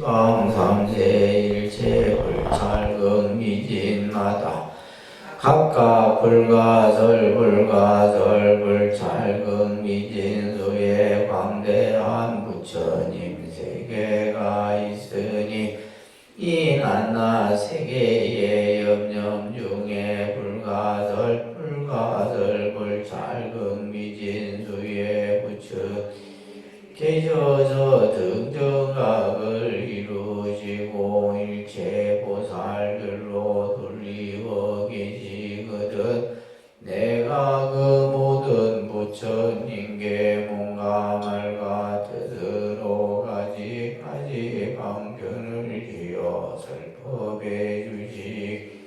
시방삼세일체 불찰극미진마다 각각 불가설 불찰극미진수에 광대한 부처님 세계가 있으니 이 낱낱 세계의 염념 중에 불가설 불찰극미진수에 부처 계셔서 등정각을 이루시고 일체 보살들로 돌리고 계시거든 내가 그 모든 부처님께 몸과 말과 뜻으로 가지가지 방편을 지어 설법해 주시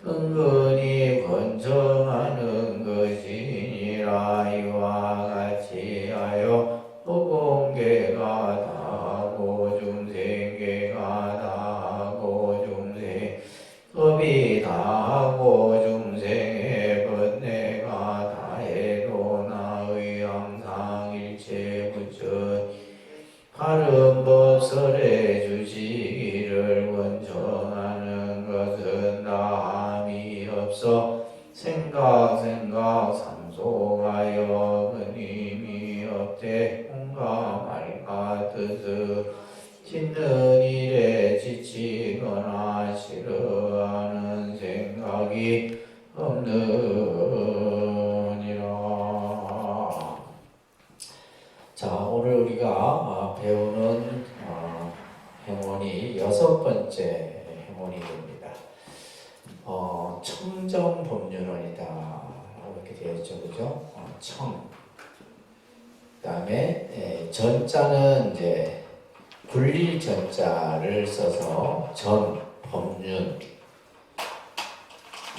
은근히 권청하는 것이니라. 이와 같이 하여 허공계가 다하고 중생계가 다하고 중생 법이 다하고 중생의 번뇌가 다해도 나의 항상 일체 부처 바른 법설해 주시기를 권청하는 것은 다함이 없어 생각 상속하여 그님이 없되 공과 말과 뜻을 짓는 일에 지치거나 싫어하는 생각이 없느니라. 자, 오늘 우리가 배우는 행원이 6번째 행원이 됩니다. 청정법륜원이다 이렇게 되어 있죠, 그죠? 청. 그다음에 전자는 이제 굴릴 전자를 써서 전 법륜.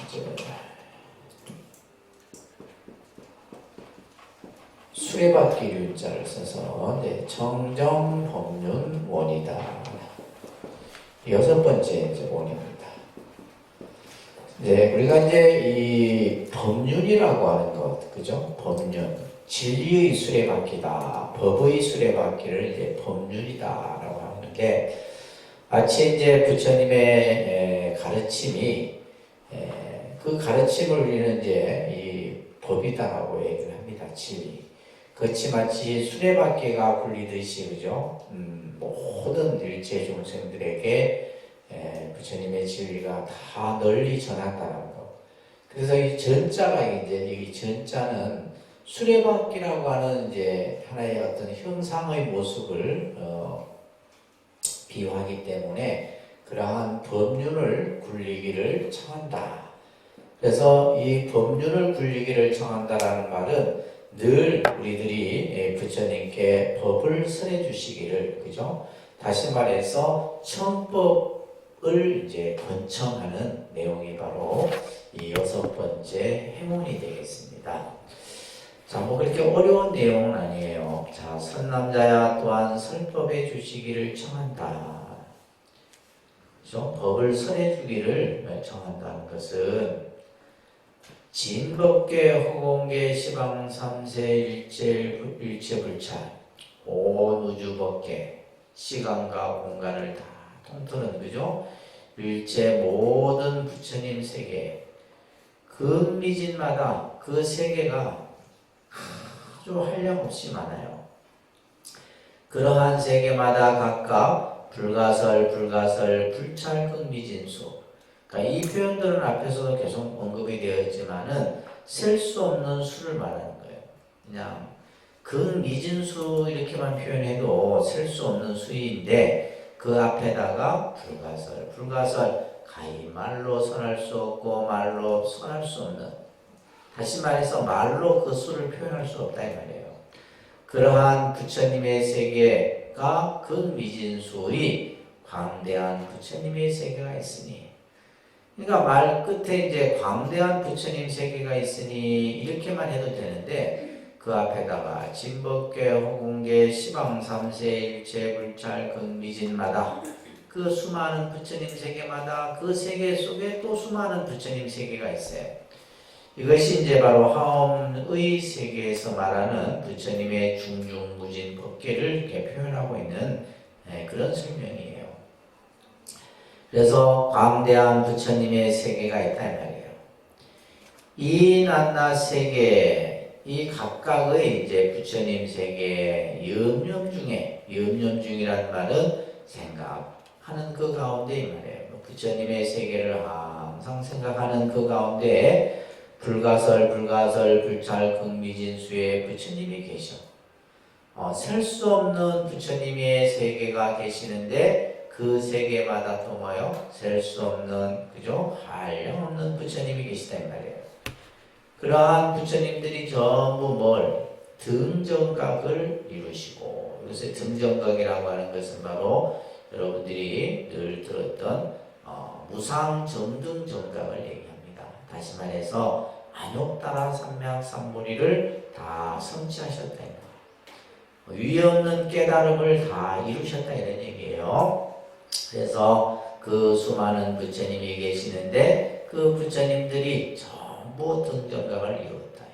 이제 수레바퀴 윤자를 써서 청정법륜원이다. 6번째 이제 원입니다. 우리가 이제 이 법륜이라고 하는 것, 그죠? 법륜. 진리의 수레바퀴다. 법의 수레바퀴를 이제 법륜이다라고 하는데, 마치 이제 부처님의 가르침이, 그 가르침을 우리는 이제 이 법이다라고 얘기를 합니다. 진리. 그렇지 마치 수레바퀴가 굴리듯이, 그죠? 모든 일체 중생들에게 부처님의 진리가 다 널리 전한다는 거. 그래서 이 전자가 이 전자는 수레바퀴라고 하는 이제 하나의 어떤 형상의 모습을 비유하기 때문에 그러한 법륜을 굴리기를 청한다. 그래서 이 법륜을 굴리기를 청한다라는 말은 늘 우리들이 부처님께 법을 설해 주시기를, 그죠? 다시 말해서 청법을 이제 권청하는 내용이 바로 이 6번째 행원이 되겠습니다. 자, 뭐 그렇게 어려운 내용은 아니에요. 자, 선남자야 또한 설법해 주시기를 청한다. 그죠? 법을 설해 주기를 청한다는 것은 진법계, 허공계, 시방삼세, 일체불찰, 온 우주법계, 시간과 공간을 다 통틀은, 그죠? 일체 모든 부처님 세계, 그 미진마다 그 세계가 아주 한량없이 많아요. 그러한 세계마다 각각 불가설, 불찰극미진수. 그러니까 이 표현들은 앞에서도 계속 언급이 되어 있지만은 셀 수 없는 수를 말하는 거예요. 그냥 극미진수 이렇게만 표현해도 셀 수 없는 수인데 그 앞에다가 불가설 가히 말로 선할 수 없고 말로 선할 수 없는, 다시 말해서 말로 그 수를 표현할 수 없다 이 말이에요. 그러한 부처님의 세계가 극미진수의 광대한 부처님의 세계가 있으니, 그러니까 말 끝에 이제 광대한 부처님 세계가 있으니 이렇게만 해도 되는데 그 앞에다가 진법계, 허공계, 시방삼세, 일체불찰, 극미진마다 그 수많은 부처님 세계마다 그 세계 속에 또 수많은 부처님 세계가 있어요. 이것이 이제 바로 화엄의 세계에서 말하는 부처님의 중중무진 법계를 이렇게 표현하고 있는 그런 설명이에요. 그래서 광대한 부처님의 세계가 있다 이 말이에요. 이 낱낱 세계, 이 각각의 이제 부처님 세계의 염념중이라는 말은 생각하는 그 가운데 이 말이에요. 부처님의 세계를 항상 생각하는 그 가운데 불가설, 불찰, 극미진수의 부처님이 계셔. 셀 수 없는 부처님의 세계가 계시는데 그 세계마다 또 뭐요? 셀 수 없는, 그죠? 한량없는 부처님이 계시다 이 말이에요. 그러한 부처님들이 전부 뭘? 등정각을 이루시고, 이것을 등정각이라고 하는 것은 바로 여러분들이 늘 들었던 무상정등정각을 얘기합니다. 다시 말해서 안욕따라 삼맥삼무리를 다 성취하셨다. 위에 없는 깨달음을 다 이루셨다 이런 얘기예요. 그래서 그 수많은 부처님이 계시는데 그 부처님들이 전부 등정각을 이루었다.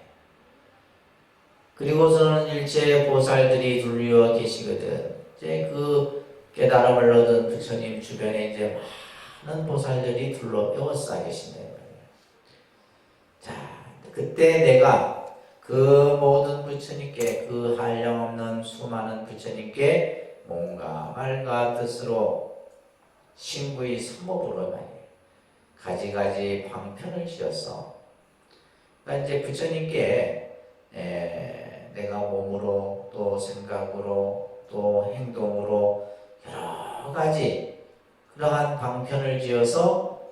그리고서는 일체 보살들이 둘러 계시거든. 이제 그 깨달음을 얻은 부처님 주변에 이제 많은 보살들이 둘러 에워싸 계신다. 자, 그때 내가 그 모든 부처님께, 그 한량없는 수많은 부처님께 몸과 말과 뜻으로 신구의 삼업으로 말이에요. 가지가지 방편을 지어서, 그러니까 이제 부처님께 내가 몸으로 또 생각으로 또 행동으로 여러 가지 그러한 방편을 지어서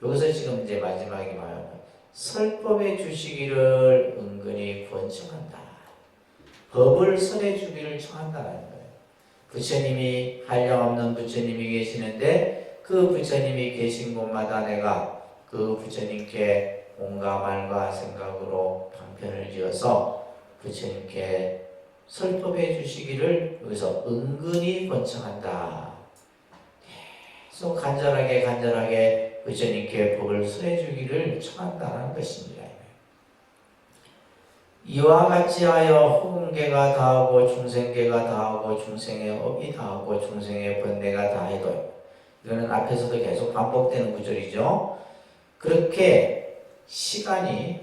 여기서 지금 이제 마지막에 말하면 설법의 주시기를 은근히 권청한다. 법을 설해 주기를 청한다는 거예요. 부처님이 한량없는 부처님이 계시는데 그 부처님이 계신 곳마다 내가 그 부처님께 몸과 말과 생각으로 방편을 지어서 부처님께 설법해 주시기를 여기서 은근히 권청한다. 계속 간절하게 부처님께 법을 설해 주기를 청한다는 것입니다. 이와 같이 하여 호공계가 다하고 중생계가 다하고 중생의 업이 다하고 중생의 번뇌가 다해도, 이거는 앞에서도 계속 반복되는 구절이죠. 그렇게 시간이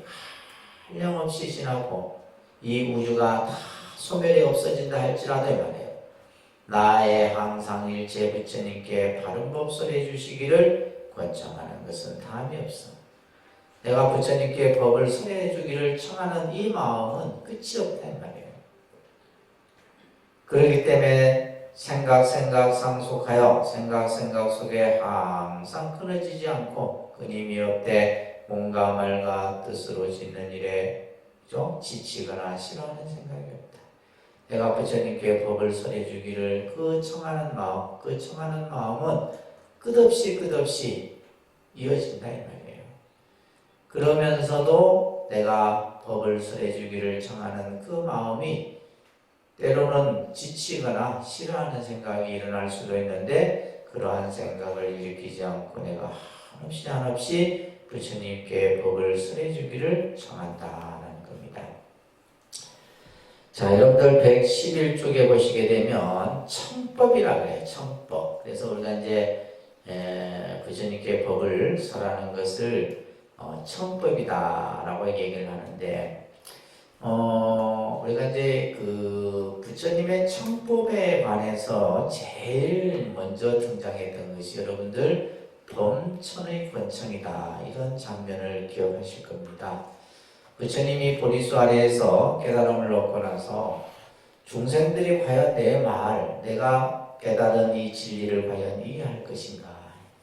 한량없이 지나고 이 우주가 다 소멸이 없어진다 할지라도 말이에요. 나의 항상 일체 부처님께 바른 법 설해 주시기를 권청하는 것은 다음이 없어. 내가 부처님께 법을 설해 주기를 청하는 이 마음은 끝이 없다 이 말이에요. 그렇기 때문에 생각 상속하여 생각 속에 항상 끊어지지 않고 끊임이 없되 몸과 말과 뜻으로 짓는 일에 지치거나 싫어하는 생각이 없다. 내가 부처님께 법을 설해 주기를 그 청하는 마음은 끝없이 이어진다 이 말이에요. 그러면서도 내가 법을 설해 주기를 청하는 그 마음이 때로는 지치거나 싫어하는 생각이 일어날 수도 있는데 그러한 생각을 일으키지 않고 내가 한없이 부처님께 법을 설해 주기를 청한다는 겁니다. 자, 여러분들 111쪽에 보시게 되면 청법이라고 해요. 청법. 그래서 우리가 이제 부처님께 법을 설하는 것을 청법이다라고 얘기를 하는데, 우리가 이제 그 부처님의 청법에 관해서 제일 먼저 등장했던 것이 여러분들 범천의 권청이다, 이런 장면을 기억하실 겁니다. 부처님이 보리수 아래에서 깨달음을 얻고 나서 중생들이 과연 내가 깨달은 이 진리를 과연 이해할 것인가,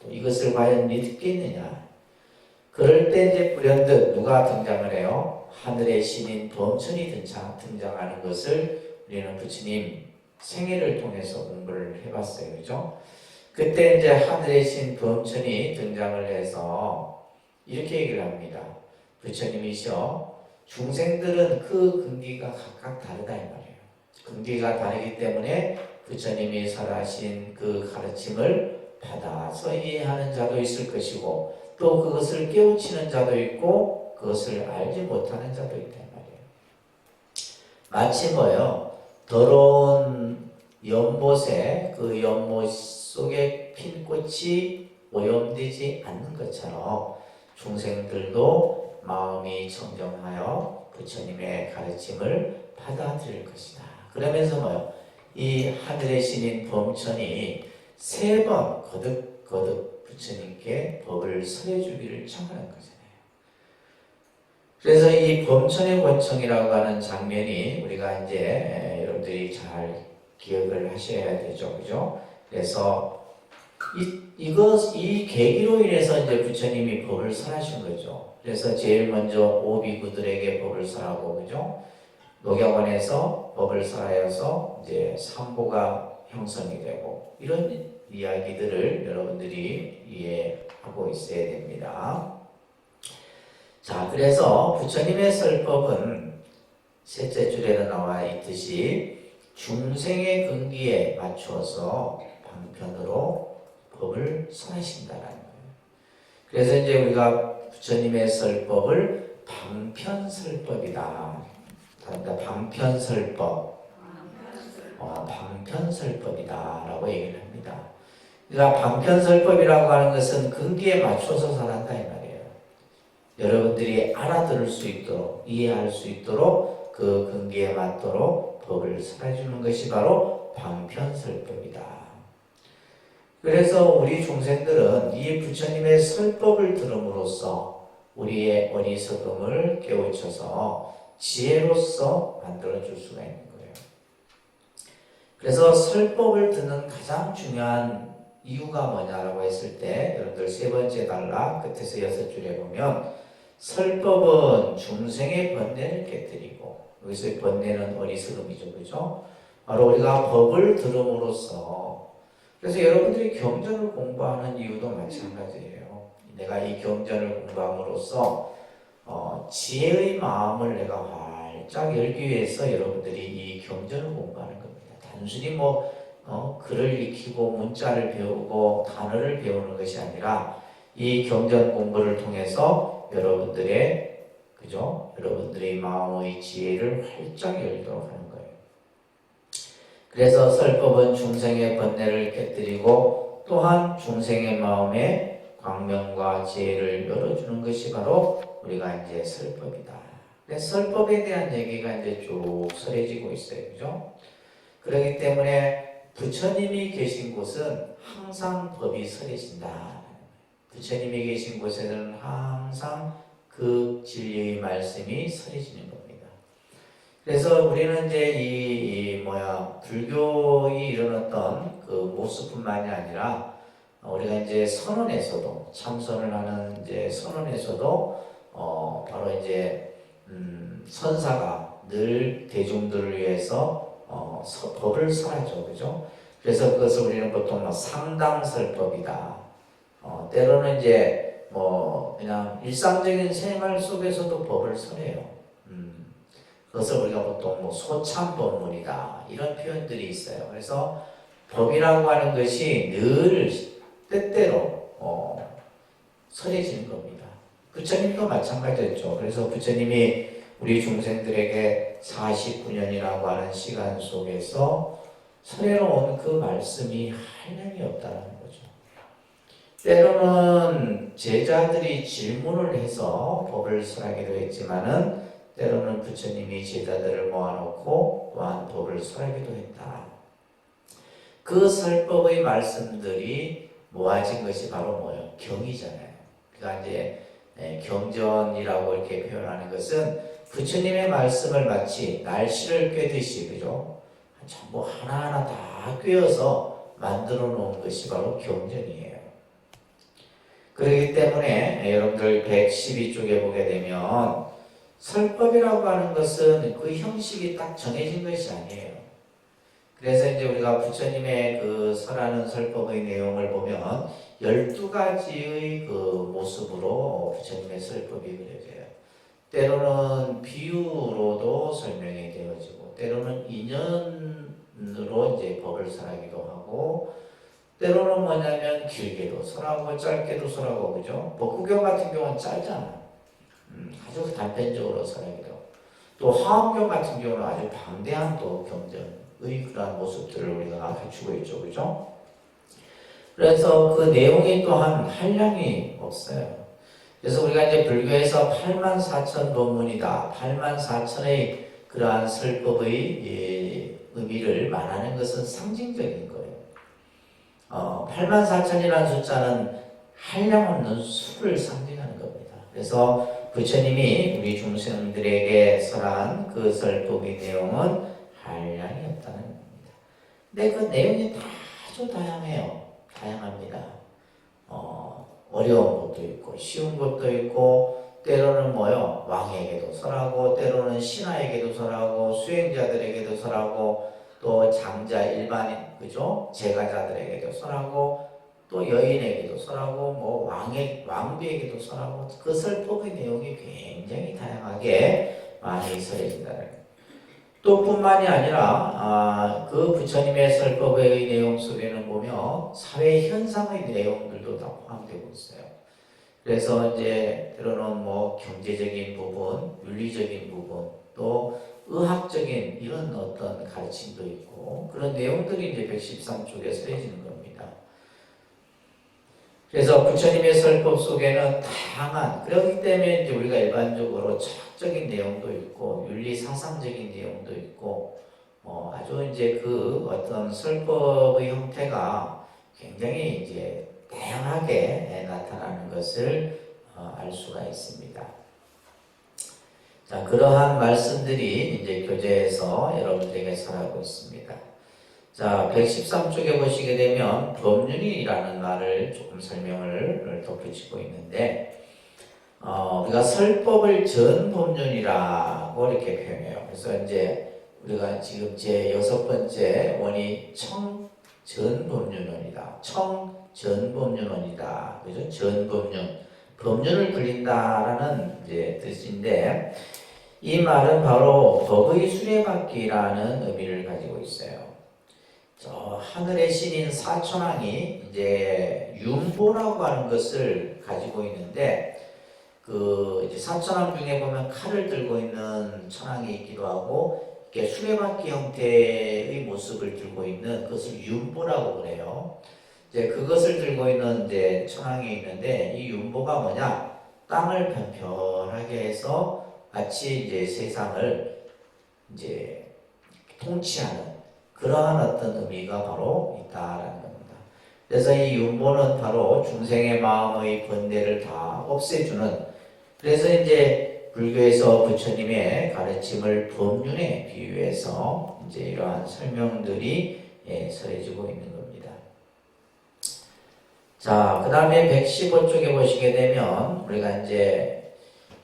또 이것을 과연 믿겠느냐. 그럴 때 이제 불현듯 누가 등장을 해요? 하늘의 신인 범천이 등장하는 것을 우리는 부처님 생애를 통해서 공부를 해봤어요. 그죠? 그때 이제 하늘의 신 범천이 등장을 해서 이렇게 얘기를 합니다. 부처님이시여, 중생들은 그 근기가 각각 다르다 이 말이에요. 근기가 다르기 때문에 부처님이 설하신 그 가르침을 받아서 이해하는 자도 있을 것이고 또 그것을 깨우치는 자도 있고 그것을 알지 못하는 자도 있다 이 말이에요. 마치 뭐예요? 더러운 연못에 그 연못 속에 핀 꽃이 오염되지 않는 것처럼 중생들도 마음이 청정하여 부처님의 가르침을 받아들일 것이다. 그러면서 뭐요? 이 하늘의 신인 범천이 3번 거듭 부처님께 법을 설해주기를 청하는 거잖아요. 그래서 이 범천의 권청이라고 하는 장면이 우리가 이제 여러분들이 잘 기억을 하셔야 되죠. 그죠? 그래서 이 계기로 인해서 이제 부처님이 법을 설하신 거죠. 그래서 제일 먼저 오비구들에게 법을 설하고, 그죠? 녹약원에서 법을 설하여서 이제 삼보가 형성이 되고, 이런 이야기들을 여러분들이 이해하고 있어야 됩니다. 자, 그래서 부처님의 설법은 셋째 줄에도 나와 있듯이 중생의 근기에 맞추어서 방편으로 법을 설하신다라는 거예요. 그래서 이제 우리가 부처님의 설법을 방편설법이다. 방편설법, 방편설법이다라고 얘기를 합니다. 그러니까 방편설법이라고 하는 것은 근기에 맞춰서 설한다 이 말이에요. 여러분들이 알아들을 수 있도록, 이해할 수 있도록 그 근기에 맞도록 법을 설해주는 것이 바로 방편설법이다. 그래서 우리 중생들은 이 부처님의 설법을 들음으로써 우리의 어리석음을 깨우쳐서 지혜로서 만들어줄 수가 있는 거예요. 그래서 설법을 듣는 가장 중요한 이유가 뭐냐라고 했을 때 여러분들 3번째 단락 끝에서 6줄에 보면 설법은 중생의 번뇌를 깨뜨리고, 여기서 번뇌는 어리석음이죠. 그죠? 바로 우리가 법을 들음으로써, 그래서 여러분들이 경전을 공부하는 이유도 마찬가지예요. 내가 이 경전을 공부함으로써 지혜의 마음을 내가 활짝 열기 위해서 여러분들이 이 경전을 공부하는 겁니다. 단순히 글을 익히고 문자를 배우고 단어를 배우는 것이 아니라 이 경전 공부를 통해서 여러분들의 마음의 지혜를 활짝 열도록 하는 거예요. 그래서 설법은 중생의 번뇌를 깨뜨리고 또한 중생의 마음에 광명과 지혜를 열어주는 것이 바로 우리가 이제 설법이다. 그래서 설법에 대한 얘기가 이제 쭉 설해지고 있어요. 그죠? 그렇기 때문에 부처님이 계신 곳은 항상 법이 설해진다. 부처님이 계신 곳에는 항상 그 진리의 말씀이 설해지는 겁니다. 그래서 우리는 이제 불교의 이런 어떤 그 모습뿐만이 아니라 우리가 이제 선언에서도 참선을 하는 이제 선언에서도 바로 이제 선사가 늘 대중들을 위해서 법을 설하죠, 그죠? 그래서 그것을 우리는 보통 상당설법이다. 때로는 이제 그냥 일상적인 생활 속에서도 법을 설해요. 그것을 우리가 보통 소참법문이다 이런 표현들이 있어요. 그래서 법이라고 하는 것이 늘 때때로 설해지는 겁니다. 부처님도 마찬가지였죠. 그래서 부처님이 우리 중생들에게 49년이라고 하는 시간 속에서 설해놓은 그 말씀이 한량이 없다는 거죠. 때로는 제자들이 질문을 해서 법을 설하기도 했지만은 때로는 부처님이 제자들을 모아놓고 또한 법을 설하기도 했다. 그 설법의 말씀들이 모아진 것이 바로 뭐예요? 경이잖아요. 그러니까 이제 경전이라고 이렇게 표현하는 것은 부처님의 말씀을 마치 날씨를 꿰듯이, 그죠? 전부 하나하나 다 꿰어서 만들어 놓은 것이 바로 경전이에요. 그렇기 때문에 여러분들 112쪽에 보게 되면 설법이라고 하는 것은 그 형식이 딱 정해진 것이 아니에요. 그래서 이제 우리가 부처님의 그 설하는 설법의 내용을 보면 12가지의 그 모습으로 부처님의 설법이 그려져요. 때로는 비유로도 설명이 되어지고, 때로는 인연으로 이제 법을 설하기도 하고, 때로는 뭐냐면 길게도 설하고 짧게도 설하고, 그죠? 법구경 같은 경우는 짧잖아. 아주 단편적으로 설하기도. 또 화엄경 같은 경우는 아주 방대한 또 경전의 그러한 모습들을 우리가 갖추고 있죠, 그죠? 그래서 그 내용이 또한 한량이 없어요. 그래서 우리가 이제 불교에서 84,000 법문이다. 84,000의 그러한 설법의 의미를 말하는 것은 상징적인 거예요. 84,000이라는 숫자는 한량 없는 수를 상징하는 겁니다. 그래서 부처님이 우리 중생들에게 설한 그 설법의 내용은 한량이 없다는 겁니다. 근데 그 내용이 아주 다양해요. 다양합니다. 어려운 것도 있고 쉬운 것도 있고 때로는 뭐요? 왕에게도 설하고 때로는 신하에게도 설하고 수행자들에게도 설하고 또 장자 일반인 그죠? 제가자들에게도 설하고 또 여인에게도 설하고 뭐 왕비에게도 설하고 그 설법의 내용이 굉장히 다양하게 많이 설해진다는 거예요. 또 뿐만이 아니라 그 부처님의 설법의 내용 속에는 보면 사회 현상의 내용들도 다 포함되고 있어요. 그래서 이제 때로는 뭐 경제적인 부분, 윤리적인 부분, 또 의학적인 이런 어떤 가르침도 있고 그런 내용들이 이제 113쪽에 쓰여지는 겁니다. 그래서 부처님의 설법 속에는 다양한 그렇기 때문에 이제 우리가 일반적으로 철학적인 내용도 있고 윤리 사상적인 내용도 있고 아주 이제 그 어떤 설법의 형태가 굉장히 이제 다양하게 나타나는 것을 알 수가 있습니다. 자, 그러한 말씀들이 이제 교재에서 여러분들에게 설하고 있습니다. 자, 113쪽에 보시게 되면 법륜이라는 말을 조금 설명을 덧붙이고 있는데 우리가 설법을 전법륜이라고 이렇게 표현해요. 그래서 이제 우리가 지금 제 6번째 원이 청전법륜원이다. 청전법륜원이다. 그죠? 전법륜. 법륜을 불린다라는 이제 뜻인데 이 말은 바로 법의 수레바퀴라는 의미를 가지고 있어요. 저 하늘의 신인 사천왕이 이제 윤보라고 하는 것을 가지고 있는데 그 이제 사천왕 중에 보면 칼을 들고 있는 천왕이 있기도 하고 이렇게 수레바퀴 형태의 모습을 들고 있는 그것을 윤보라고 그래요. 이제 그것을 들고 있는 이제 천왕이 있는데 이 윤보가 뭐냐? 땅을 편편하게 해서 마치 이제 세상을 이제 통치하는 그러한 어떤 의미가 바로 있다라는 겁니다. 그래서 이 윤보는 바로 중생의 마음의 번뇌를 다 없애주는 그래서 이제 불교에서 부처님의 가르침을 법륜에 비유해서 이제 이러한 설명들이 설해지고 있는 겁니다. 자, 그 다음에 115쪽에 보시게 되면 우리가 이제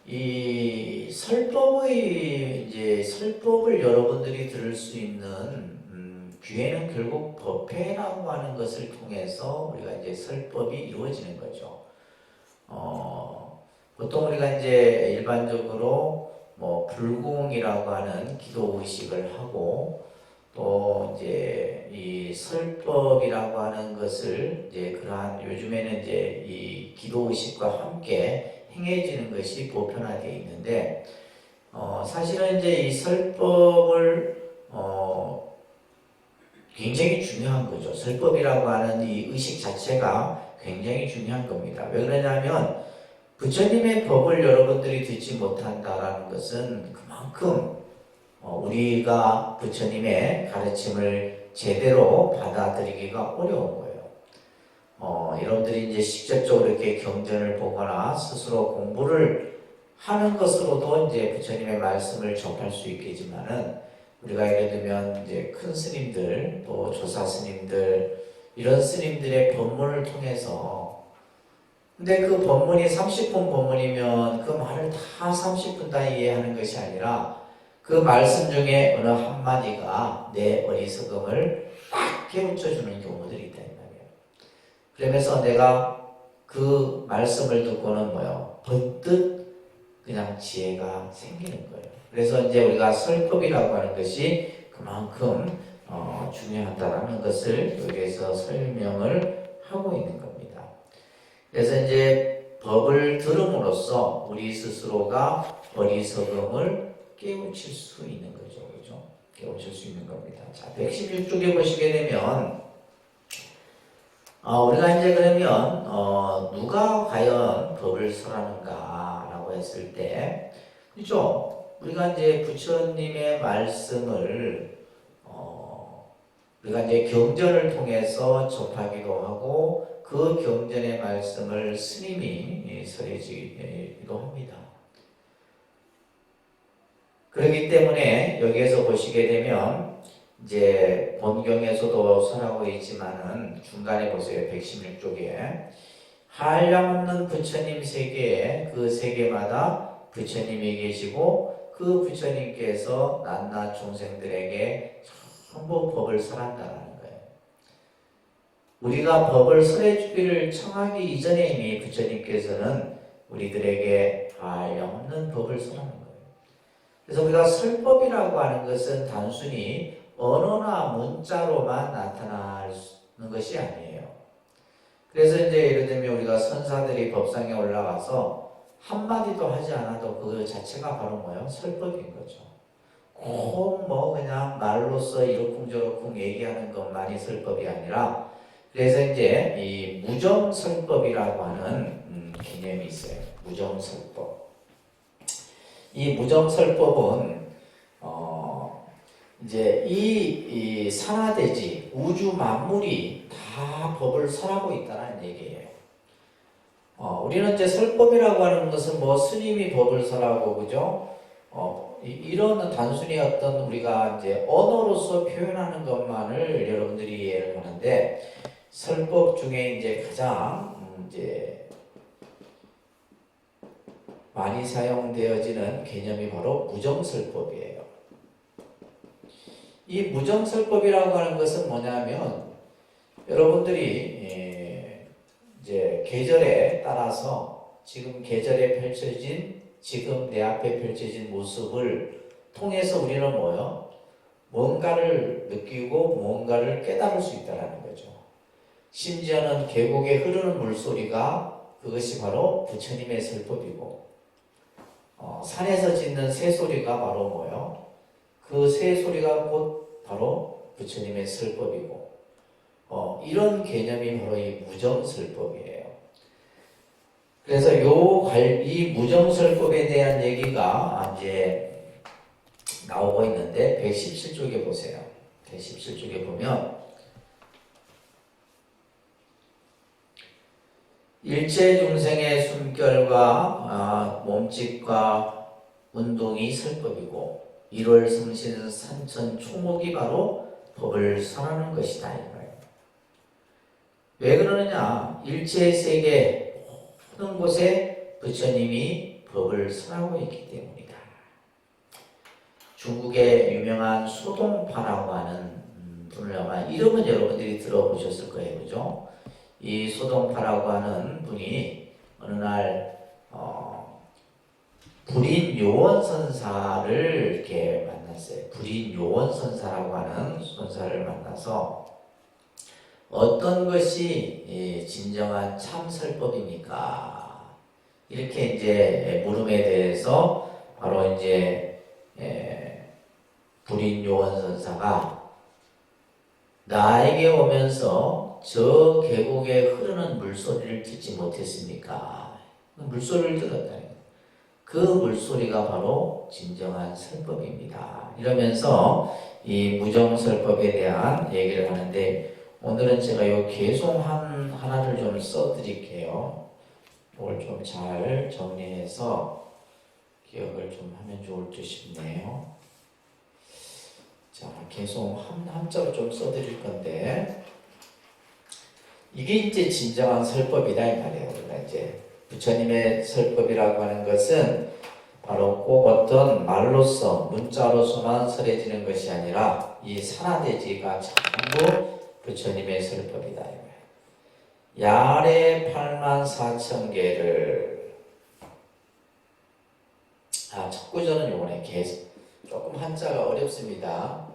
이 설법을 여러분들이 들을 수 있는 귀에는 결국 법회라고 하는 것을 통해서 우리가 이제 설법이 이루어지는 거죠. 보통 우리가 이제 일반적으로 뭐 불공이라고 하는 기도 의식을 하고 또 이제 이 설법이라고 하는 것을 이제 그러한 요즘에는 이제 이 기도 의식과 함께 행해지는 것이 보편화되어 있는데 사실은 이제 이 설법을 굉장히 중요한 거죠. 설법이라고 하는 이 의식 자체가 굉장히 중요한 겁니다. 왜 그러냐면 부처님의 법을 여러분들이 듣지 못한다라는 것은 그만큼 우리가 부처님의 가르침을 제대로 받아들이기가 어려운 거예요. 여러분들이 이제 직접적으로 이렇게 경전을 보거나 스스로 공부를 하는 것으로도 이제 부처님의 말씀을 접할 수 있겠지만은 우리가 예를 들면 이제 큰 스님들 또 조사 스님들 이런 스님들의 법문을 통해서 근데 그 법문이 30분 법문이면 그 말을 다 30분 다 이해하는 것이 아니라 그 말씀 중에 어느 한마디가 내 어리석음을 딱 깨우쳐주는 경우들이 있다 이 말이에요. 그러면서 내가 그 말씀을 듣고는 뭐요? 번뜩 그냥 지혜가 생기는 거예요. 그래서 이제 우리가 설법이라고 하는 것이 그만큼 중요하다라는 것을 여기에서 설명을 하고 있는 겁니다. 그래서 이제 법을 들음으로써 우리 스스로가 어리석음을 깨우칠 수 있는 거죠. 그죠? 깨우칠 수 있는 겁니다. 자, 116쪽에 보시게 되면 우리가 이제 그러면 누가 과연 법을 설하는가라고 했을 때, 그죠? 우리가 이제 부처님의 말씀을 우리가 이제 경전을 통해서 접하기도 하고 그 경전의 말씀을 스님이 설해주기도 합니다. 그렇기 때문에 여기에서 보시게 되면 이제 본경에서도 설하고 있지만은 중간에 보세요. 116쪽에 한량없는 부처님 세계에 그 세계마다 부처님이 계시고 그 부처님께서 낱낱 중생들에게 전부 법을 설한다는 거예요. 우리가 법을 설해주기를 청하기 이전에 이미 부처님께서는 우리들에게 한량없는 법을 설하는 거예요. 그래서 우리가 설법이라고 하는 것은 단순히 언어나 문자로만 나타나는 것이 아니에요. 그래서 이제 예를 들면 우리가 선사들이 법상에 올라가서 한마디도 하지 않아도 그 자체가 바로 뭐예요? 설법인 거죠. 꼭 뭐 그냥 말로써 이러쿵저러쿵 얘기하는 것만이 설법이 아니라, 그래서 이제 이 무정설법이라고 하는 개념이 있어요. 무정설법. 이 무정설법은 이제 이 산하대지 우주 만물이 다 법을 설하고 있다는 얘기예요. 우리는 이제 설법이라고 하는 것은 뭐 스님이 법을 설하고, 그죠? 이런 단순히 어떤 우리가 이제 언어로서 표현하는 것만을 여러분들이 이해를 하는데, 설법 중에 이제 가장 이제 많이 사용되어지는 개념이 바로 무정설법이에요. 이 무정설법이라고 하는 것은 뭐냐면, 여러분들이 이제 계절에 따라서 지금 계절에 펼쳐진, 지금 내 앞에 펼쳐진 모습을 통해서 우리는 뭐요? 뭔가를 느끼고 뭔가를 깨달을 수 있다는 거죠. 심지어는 계곡에 흐르는 물소리가 그것이 바로 부처님의 설법이고, 산에서 짖는 새소리가 바로 뭐요? 그 새소리가 곧 바로 부처님의 설법이고, 이런 개념이 바로 이 무정설법이에요. 그래서 이 무정설법에 대한 얘기가 이제 나오고 있는데 117쪽에 보세요. 117쪽에 보면 일체 중생의 숨결과 몸짓과 운동이 설법이고 1월 성신 산천 초목이 바로 법을 설하는 것이다. 이거예요. 왜 그러느냐? 일체 세계 모든 곳에 부처님이 법을 설하고 있기 때문이다. 중국의 유명한 소동파라고 하는 분을 아마 이름은 여러분들이 들어보셨을 거예요. 그죠? 이 소동파라고 하는 분이 어느 날 불인 요원선사를 이렇게 만났어요. 불인 요원선사라고 하는 선사를 만나서 어떤 것이 진정한 참설법입니까? 이렇게 이제 물음에 대해서 바로 이제 불인 요원선사가 나에게 오면서 저 계곡에 흐르는 물소리를 듣지 못했습니까? 물소리를 들었다. 그 물소리가 바로 진정한 설법입니다. 이러면서 이 무정설법에 대한 얘기를 하는데, 오늘은 제가 이 개송 하나를 좀 써드릴게요. 이걸 좀 잘 정리해서 기억을 좀 하면 좋을 듯 싶네요. 자, 개송 함자로 좀 써드릴 건데, 이게 이제 진정한 설법이다 이 말이에요. 그러니까 이제 부처님의 설법이라고 하는 것은 바로 꼭 어떤 말로서 문자로서만 설해지는 것이 아니라 이 산하대지가 전부 부처님의 설법이다. 야래 8만 4천 개를 첫 구절은 요거네. 조금 한자가 어렵습니다.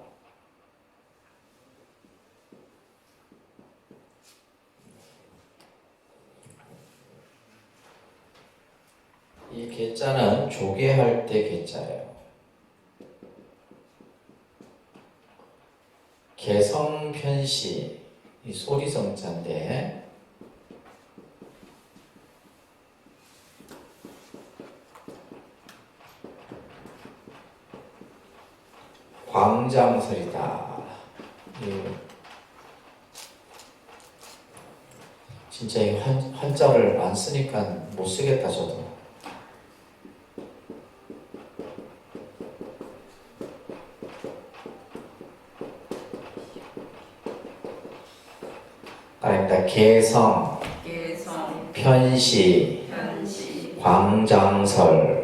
이 개자는 조개할 때 개자예요. 개성편시 이 소리성자인데 광장설이다. 진짜 이 한자를 안 쓰니까 못 쓰겠다 저도. 아닙니다. 개성, 편시, 광장설.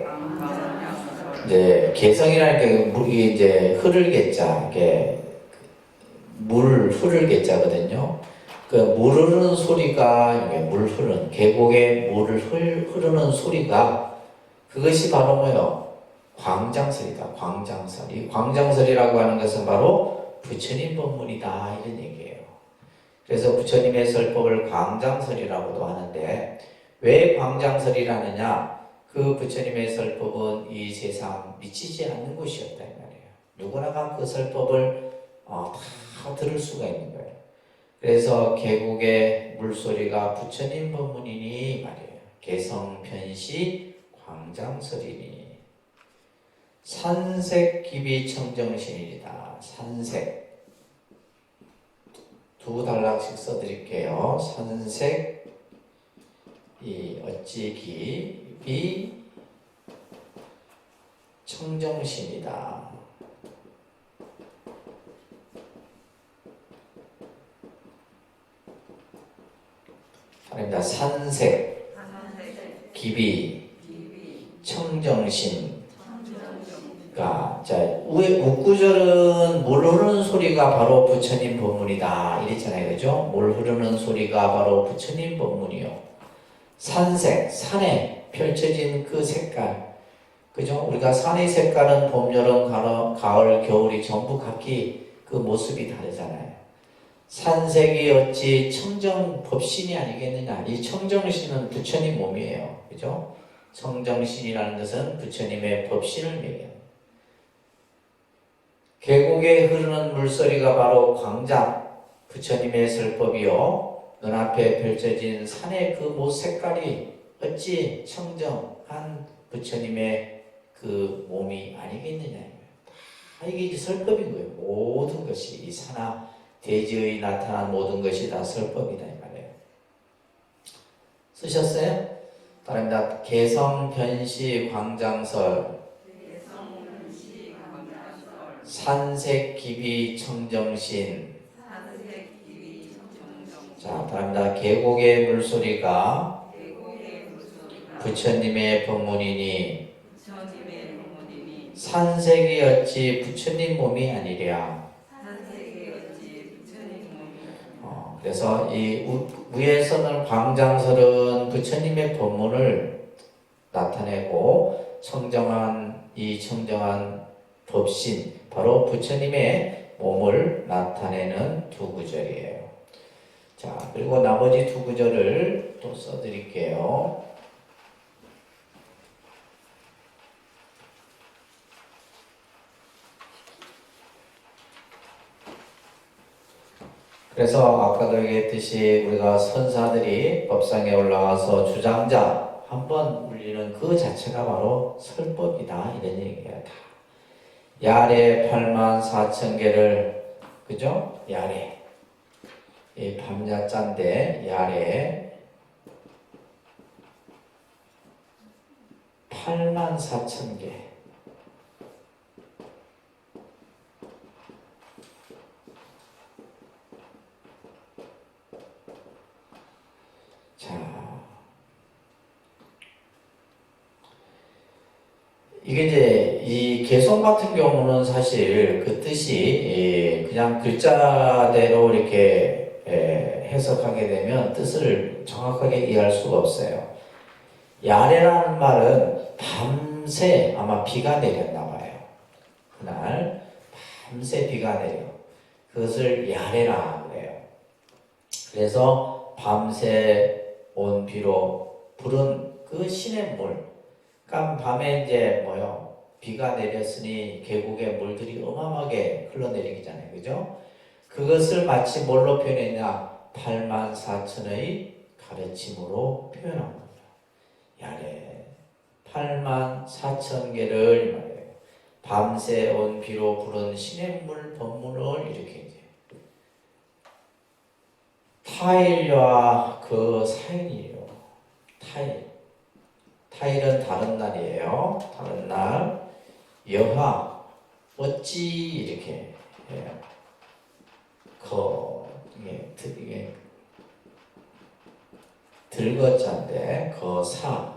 이제 개성이라는 게 물이 이제 흐를 개자, 이게 물 흐를 개자거든요. 그 물 흐르는 소리가 이게 물 흐르는 계곡에 물을 흐르는 소리가 그것이 바로 뭐요? 광장설이다. 광장설. 이 광장설이라고 하는 것은 바로 부처님 법문이다 이런 얘기예요. 그래서 부처님의 설법을 광장설이라고도 하는데 왜 광장설이라느냐? 그 부처님의 설법은 이 세상 미치지 않는 곳이었다 이 말이에요. 누구나가 그 설법을 다 들을 수가 있는 거예요. 그래서 계곡의 물소리가 부처님 법문이니 말이에요. 개성편시 광장설이니 산색기비청정신이다. 산색 두 단락씩 써드릴게요. 산색 이 어찌 기비 청정신이다. 아닙니다. 산색, 기비, 청정신. 자, 묵구절은 물 흐르는 소리가 바로 부처님 법문이다. 이랬잖아요. 그죠? 물 흐르는 소리가 바로 부처님 법문이요. 산색, 산에 펼쳐진 그 색깔. 그죠? 우리가 산의 색깔은 봄, 여름, 가을, 겨울이 전부 각기 그 모습이 다르잖아요. 산색이 어찌 청정법신이 아니겠느냐. 이 청정신은 부처님 몸이에요. 그죠? 청정신이라는 것은 부처님의 법신을 얘기합니다. 계곡에 흐르는 물소리가 바로 광장, 부처님의 설법이요. 눈앞에 펼쳐진 산의 그 못 색깔이 어찌 청정한 부처님의 그 몸이 아니겠느냐. 다 이게 설법인 거예요. 모든 것이 이 산하 대지의 나타난 모든 것이 다 설법이다 이 말이에요. 쓰셨어요? 다릅니다. 개성, 변시, 광장설, 산색, 기비, 청정신. 자, 다릅니다. 계곡의 물소리가 부처님의 법문이니 산색이 어찌 부처님 몸이 아니랴. 그래서 이 위에서는 광장설은 부처님의 법문을 나타내고 청정한 법신 바로 부처님의 몸을 나타내는 두 구절이에요. 자, 그리고 나머지 두 구절을 또 써드릴게요. 그래서 아까도 얘기했듯이 우리가 선사들이 법상에 올라와서 주장자 한번 울리는 그 자체가 바로 설법이다 이런 얘기예요. 다. 야례 8만 4천 개를 그죠? 야례 이 밤야자인데 야례 8만 4천 개. 자, 이게 이제 이 개성 같은 경우는 사실 그 뜻이 그냥 글자대로 이렇게 해석하게 되면 뜻을 정확하게 이해할 수가 없어요. 야례라는 말은 밤새 아마 비가 내렸나 봐요. 그날 밤새 비가 내려. 그것을 야례라 그래요. 그래서 밤새 온 비로 부른 그 시냇물. 그러니까 밤에 이제 비가 내렸으니 계곡에 물들이 어마어마하게 흘러내리잖아요. 그죠? 그것을 마치 뭘로 표현했냐? 8만 4천의 가르침으로 표현한 겁니다. 야래 8만 4천 개를 말해요. 밤새 온 비로 부른 시냇물 법문을 이렇게 이제 타일과 그 사인이에요. 타일은 다른 날이에요. 다른 날. 여하 어찌 이렇게 이게 들거자인데 거사인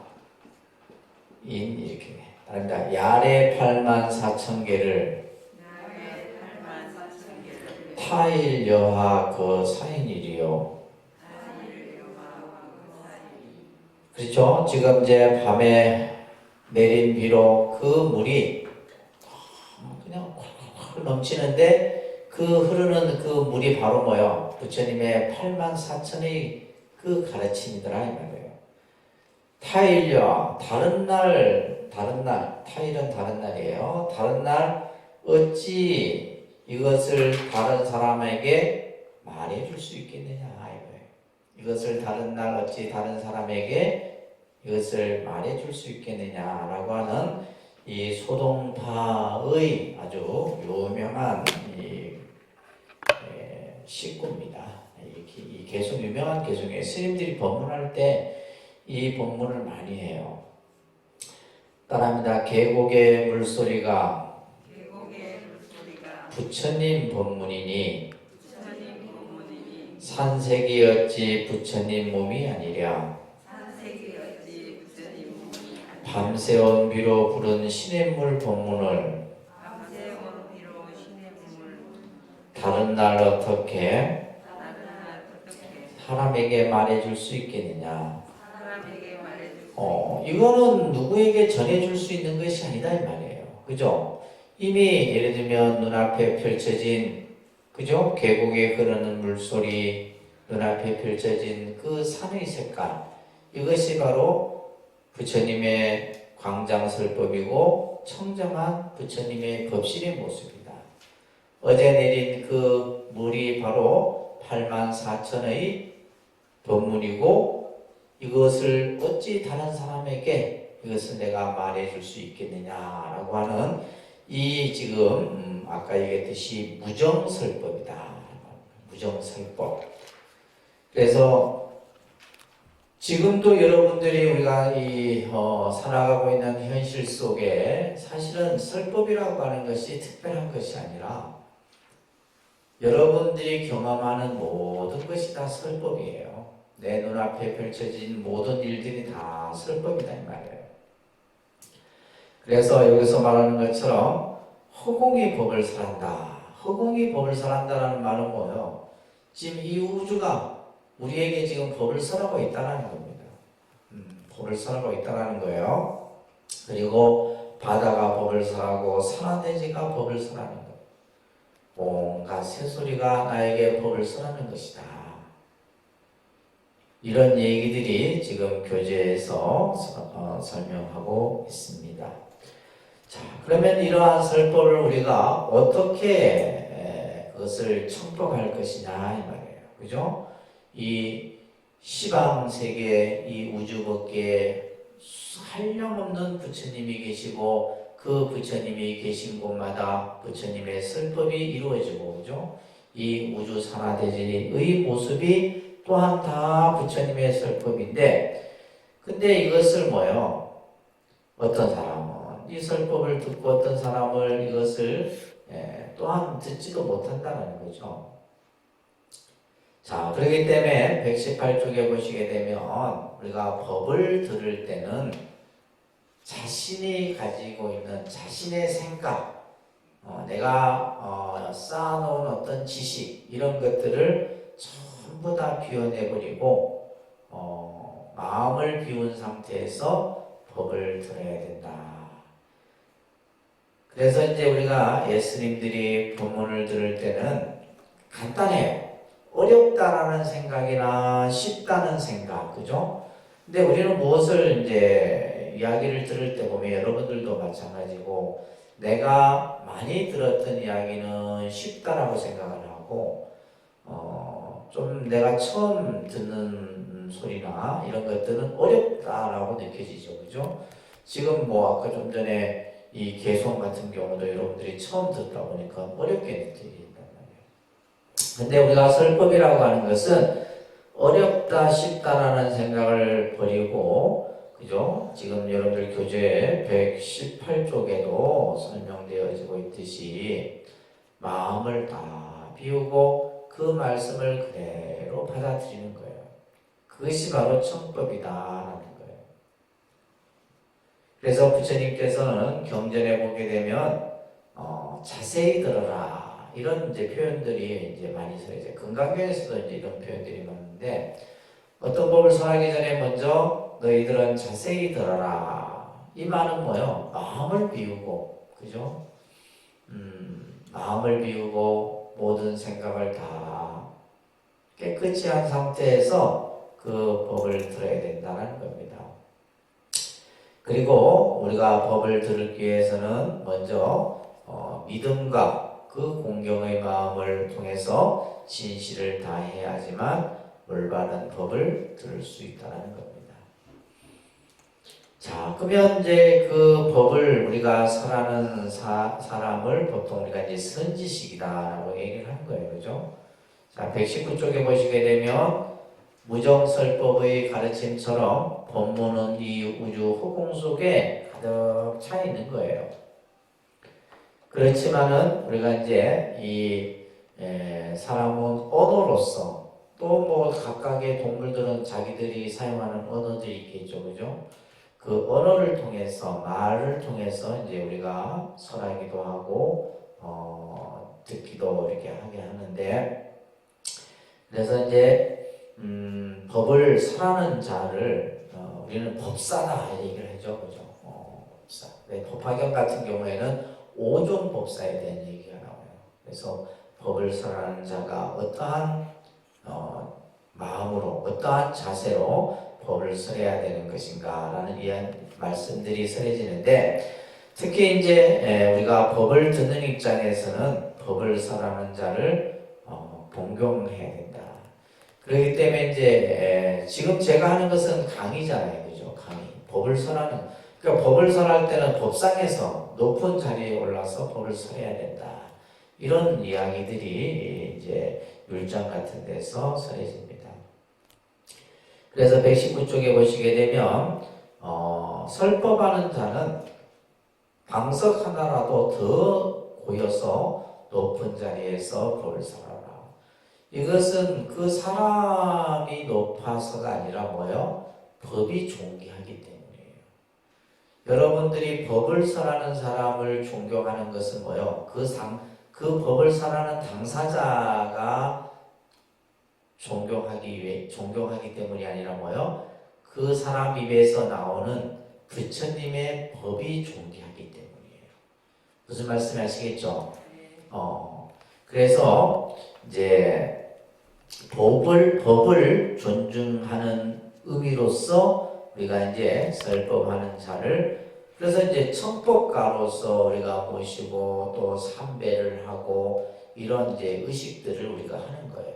이렇게 다릅니다. 야래 84,000개를 타일 여하 그 사인이리요. 그렇죠? 지금 이제 밤에 내린 비로 그 물이 그냥 콸콸 넘치는데 그 흐르는 그 물이 바로 뭐요? 부처님의 84,000의 그 가르침이더라 이 말이에요. 타일려 다른 날 타일은 다른 날이에요. 다른 날 어찌 이것을 다른 사람에게 말해줄 수 있겠느냐 이거예요. 이것을 다른 날 어찌 다른 사람에게 이것을 말해줄 수 있겠느냐라고 하는 이 소동파의 아주 유명한 식구입니다. 이 개송 유명한 개송이에요. 스님들이 법문할 때 이 법문을 많이 해요. 따라합니다. 계곡의 물소리가 부처님 법문이니 산색이 어찌 부처님 몸이 아니랴. 밤새온 비로 부른 시냇물 법문을 다른 날 어떻게 사람에게 말해줄 수 있겠느냐. 이거는 누구에게 전해줄 수 있는 것이 아니다 이 말이에요. 그죠? 이미 예를 들면 눈앞에 펼쳐진 그죠? 계곡에 흐르는 물소리, 눈앞에 펼쳐진 그 산의 색깔, 이것이 바로 부처님의 광장설법이고 청정한 부처님의 법실의 모습이다. 어제 내린 그 물이 바로 84,000의 법문이고 이것을 어찌 다른 사람에게 이것을 내가 말해줄 수 있겠느냐라고 하는 이 지금 아까 얘기했듯이 무정설법이다. 무정설법. 그래서 지금도 여러분들이 우리가 살아가고 있는 현실 속에 사실은 설법이라고 하는 것이 특별한 것이 아니라 여러분들이 경험하는 모든 것이 다 설법이에요. 내 눈앞에 펼쳐진 모든 일들이 다 설법이다 이 말이에요. 그래서 여기서 말하는 것처럼 허공이 법을 설한다. 허공이 법을 설한다라는 말은 뭐예요? 지금 이 우주가 우리에게 지금 법을 설하고 있다는 겁니다. 법을 설하고 있다는 거예요. 그리고 바다가 법을 설하고 산하대지가 법을 설하는 것. 온갖 새소리가 나에게 법을 설하는 것이다. 이런 얘기들이 지금 교재에서 설명하고 있습니다. 자, 그러면 이러한 설법을 우리가 어떻게 그것을 청법할 것이냐 이 말이에요. 그죠? 이 시방세계, 이 우주법계에 한량없는 부처님이 계시고 그 부처님이 계신 곳마다 부처님의 설법이 이루어지고, 그죠? 이 우주 산하대지의 모습이 또한 다 부처님의 설법인데, 근데 이것을 뭐요? 어떤 사람은 이 설법을 듣고 어떤 사람을 이것을 또한 듣지도 못한다는 거죠. 자, 그렇기 때문에 118쪽에 보시게 되면 우리가 법을 들을 때는 자신이 가지고 있는 자신의 생각, 내가 쌓아놓은 어떤 지식 이런 것들을 전부 다 비워내버리고 마음을 비운 상태에서 법을 들어야 된다. 그래서 이제 우리가 예수님들이 법문을 들을 때는 간단해요. 어렵다라는 생각이나 쉽다는 생각, 그죠? 근데 우리는 무엇을 이제 이야기를 들을 때 보면 여러분들도 마찬가지고 내가 많이 들었던 이야기는 쉽다라고 생각을 하고 좀 내가 처음 듣는 소리나 이런 것들은 어렵다라고 느껴지죠, 그죠? 지금 뭐 아까 좀 전에 이 개송 같은 경우도 여러분들이 처음 듣다 보니까 어렵게 느껴진단 말이에요. 근데 우리가 설법이라고 하는 것은 어렵다 쉽다라는 생각을 버리고, 그죠? 지금 여러분들 교재 118쪽에도 설명되어지고 있듯이 마음을 다 비우고 그 말씀을 그대로 받아들이는 거예요. 그것이 바로 청법이다라는 거예요. 그래서 부처님께서는 경전에 보게 되면 자세히 들어라 이런 이제 표현들이 이제 많이 써요. 이제 건강경에서도 이제 이런 표현들이 많은데, 어떤 법을 설하기 전에 먼저 너희들은 자세히 들어라. 이 말은 뭐요? 마음을 비우고, 그죠? 마음을 비우고 모든 생각을 다 깨끗이 한 상태에서 그 법을 들어야 된다는 겁니다. 그리고 우리가 법을 들기 위해서는 먼저 믿음과 그 공경의 마음을 통해서 진실을 다해야지만 올바른 법을 들을 수 있다는 겁니다. 자, 그러면 이제 그 법을 우리가 설하는 사람을 보통 우리가 이제 선지식이다라고 얘기를 하는 거예요. 그죠? 자, 119쪽에 보시게 되면 무정설법의 가르침처럼 법문은 이 우주 허공 속에 가득 차 있는 거예요. 그렇지만은 우리가 이제 이 사람은 언어로서 또 뭐 각각의 동물들은 자기들이 사용하는 언어들이 있겠죠, 그죠? 그 언어를 통해서 말을 통해서 이제 우리가 설하기도 하고 듣기도 이렇게 하게 하는데, 그래서 이제 법을 설하는 자를 우리는 법사다 얘기를 하죠, 그죠? 법사. 법화경 같은 경우에는 5종 법사에 대한 얘기가 나와요. 그래서 법을 설하는 자가 어떠한 마음으로 어떠한 자세로 법을 설해야 되는 것인가라는 이런 말씀들이 설해지는데, 특히 이제 우리가 법을 듣는 입장에서는 법을 설하는 자를 봉경해야 된다. 그렇기 때문에 이제 지금 제가 하는 것은 강의잖아요, 그죠? 강의. 법을 설하는. 그러니까 법을 설할 때는 법상에서 높은 자리에 올라서 법을 설해야 된다. 이런 이야기들이 이제 율장 같은 데서 설해집니다. 그래서 119쪽에 보시게 되면 설법하는 자는 방석 하나라도 더 고여서 높은 자리에서 법을 설하라. 이것은 그 사람이 높아서가 아니라 뭐요? 법이 존귀하기 때문이에요. 여러분들이 법을 설하는 사람을 존경하는 것은 뭐요? 그 법을 설하는 당사자가 존경하기 때문이 아니라 뭐요? 그 사람 입에서 나오는 부처님의 법이 존귀하기 때문이에요. 무슨 말씀 아시겠죠? 그래서 이제 법을 존중하는 의미로서 우리가 이제 설법하는 자를, 그래서 이제 청법가로서 우리가 모시고 또 삼배를 하고 이런 이제 의식들을 우리가 하는 거예요.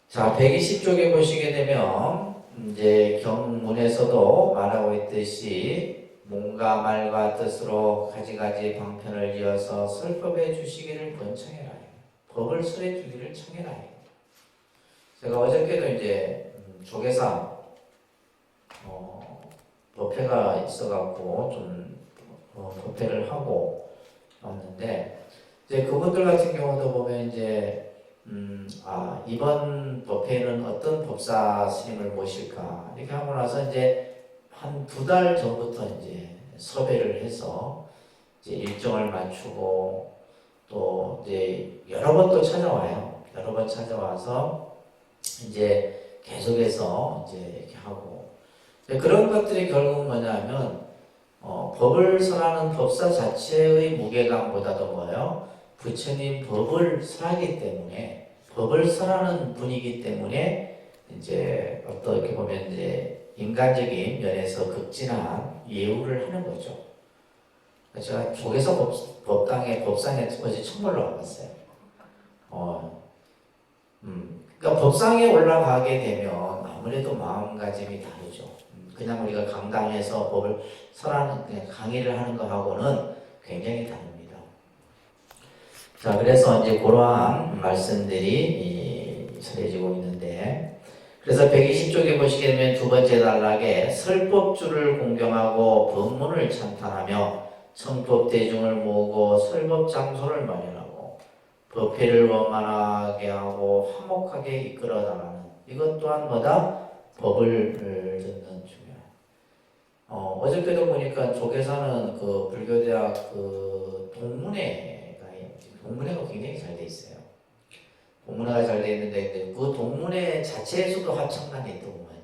자, 120쪽에 보시게 되면 이제 경문에서도 말하고 있듯이 몸과 말과 뜻으로 가지가지 방편을 이어서 설법해 주시기를 번청해라. 법을 설해 주기를 청해라. 제가 어저께도 이제 조계사 법회가 있어갖고 좀 법회를 하고 왔는데, 이제 그분들 같은 경우도 보면 이제 이번 법회는 어떤 법사 스님을 모실까 이렇게 하고 나서 이제 한 2달 전부터 이제 섭외를 해서 이제 일정을 맞추고 또 이제 여러 번 또 찾아와요. 여러 번 찾아와서 이제 계속해서 이제 이렇게 하고, 그런 것들이 결국 뭐냐면 법을 설하는 법사 자체의 무게감보다도 뭐예요? 부처님 법을 설하기 때문에, 법을 설하는 분이기 때문에 이제 어떻게 보면 이제 인간적인 면에서 극진한 예우를 하는 거죠. 제가 조계서 법상에 어제 처음 올라가봤어요. 그러니까 법상에 올라가게 되면 아무래도 마음가짐이 다르죠. 그냥 우리가 강당에서 법을 설하는 그냥 강의를 하는 거하고는 굉장히 다릅니다. 자, 그래서 이제 그러한 말씀들이 설해지고 있는데, 그래서 120쪽에 보시게 되면 두 번째 단락에 설법주를 공경하고 법문을 찬탄하며 청법 대중을 모으고 설법 장소를 마련하고 법회를 원만하게 하고 화목하게 이끌어 나가는, 이것 또한 뭐다? 법을 듣는 중요한. 어저께도 보니까 조계사는 그 불교대학 그 동문회가 굉장히 잘 돼 있어요. 동문회가 잘 돼 있는데 그 동문회 자체에서도 합창단이 있더구만요.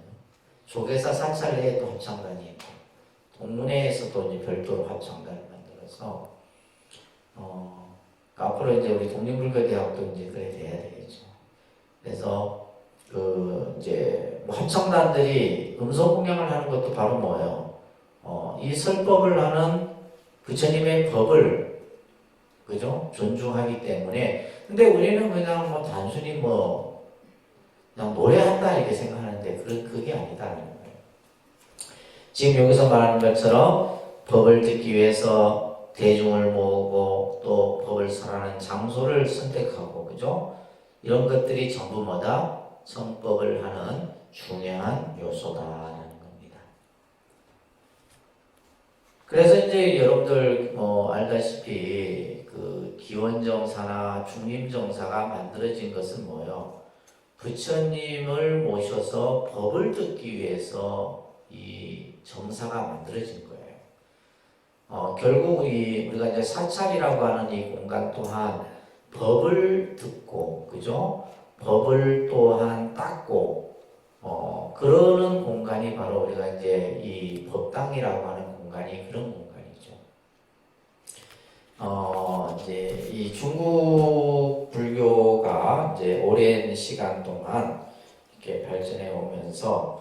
조계사 사찰 내에 또 합창단이 있고 동문회에서도 이제 별도로 합창단을 만들어서 앞으로 이제 우리 독립불교대학도 이제 그래 돼야 되겠죠. 그래서 그 이제 뭐 합창단들이 음성 공양을 하는 것도 바로 뭐예요? 이 설법을 하는 부처님의 법을 그죠? 존중하기 때문에. 근데 우리는 그냥 뭐 단순히 뭐 그냥 노래한다 이렇게 생각하는데 그게 아니다라는 거예요. 지금 여기서 말하는 것처럼 법을 듣기 위해서 대중을 모으고 또 법을 설하는 장소를 선택하고 그죠? 이런 것들이 전부 뭐다? 성법을 하는 중요한 요소다라는 겁니다. 그래서 이제 여러분들 알다시피 그 기원정사나 중림정사가 만들어진 것은 뭐예요? 부처님을 모셔서 법을 듣기 위해서 이 정사가 만들어진 거예요. 결국 우리가 이제 사찰이라고 하는 이 공간 또한 법을 듣고, 그죠? 법을 또한 닦고, 그러는 공간이 바로 우리가 이제 이 법당이라고 하는 공간이 그런 공간이죠. 이제 이 중국 불교가 이제 오랜 시간 동안 이렇게 발전해 오면서,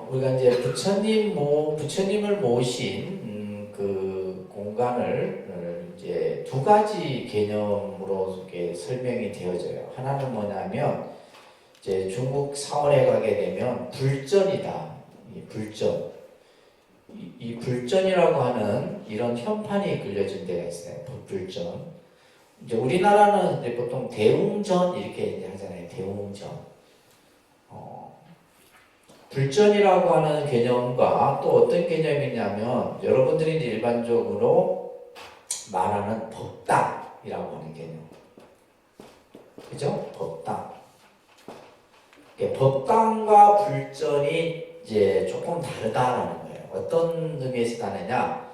우리가 이제 부처님을 모신 그 공간을 이제 두 가지 개념으로 이렇게 설명이 되어져요. 하나는 뭐냐면 이제 중국 사원에 가게 되면 불전이다. 이 불전. 이 불전이라고 하는 이런 현판이 그려진 데가 있어요. 불전. 이제 우리나라는 이제 보통 대웅전 이렇게 이제 하잖아요. 대웅전. 불전이라고 하는 개념과 또 어떤 개념이냐면 여러분들이 이제 일반적으로 말하는 법당이라고 하는 개념. 그죠? 법당. 법당과 불전이 이제 조금 다르다라는 거예요. 어떤 의미에서 다르냐?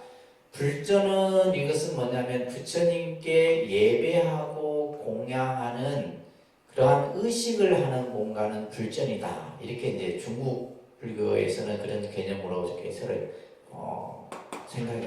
불전은 이것은 뭐냐면 부처님께 예배하고 공양하는 그러한 의식을 하는 공간은 불전이다. 이렇게 이제 중국 불교에서는 그런 개념으로 이렇게 생각해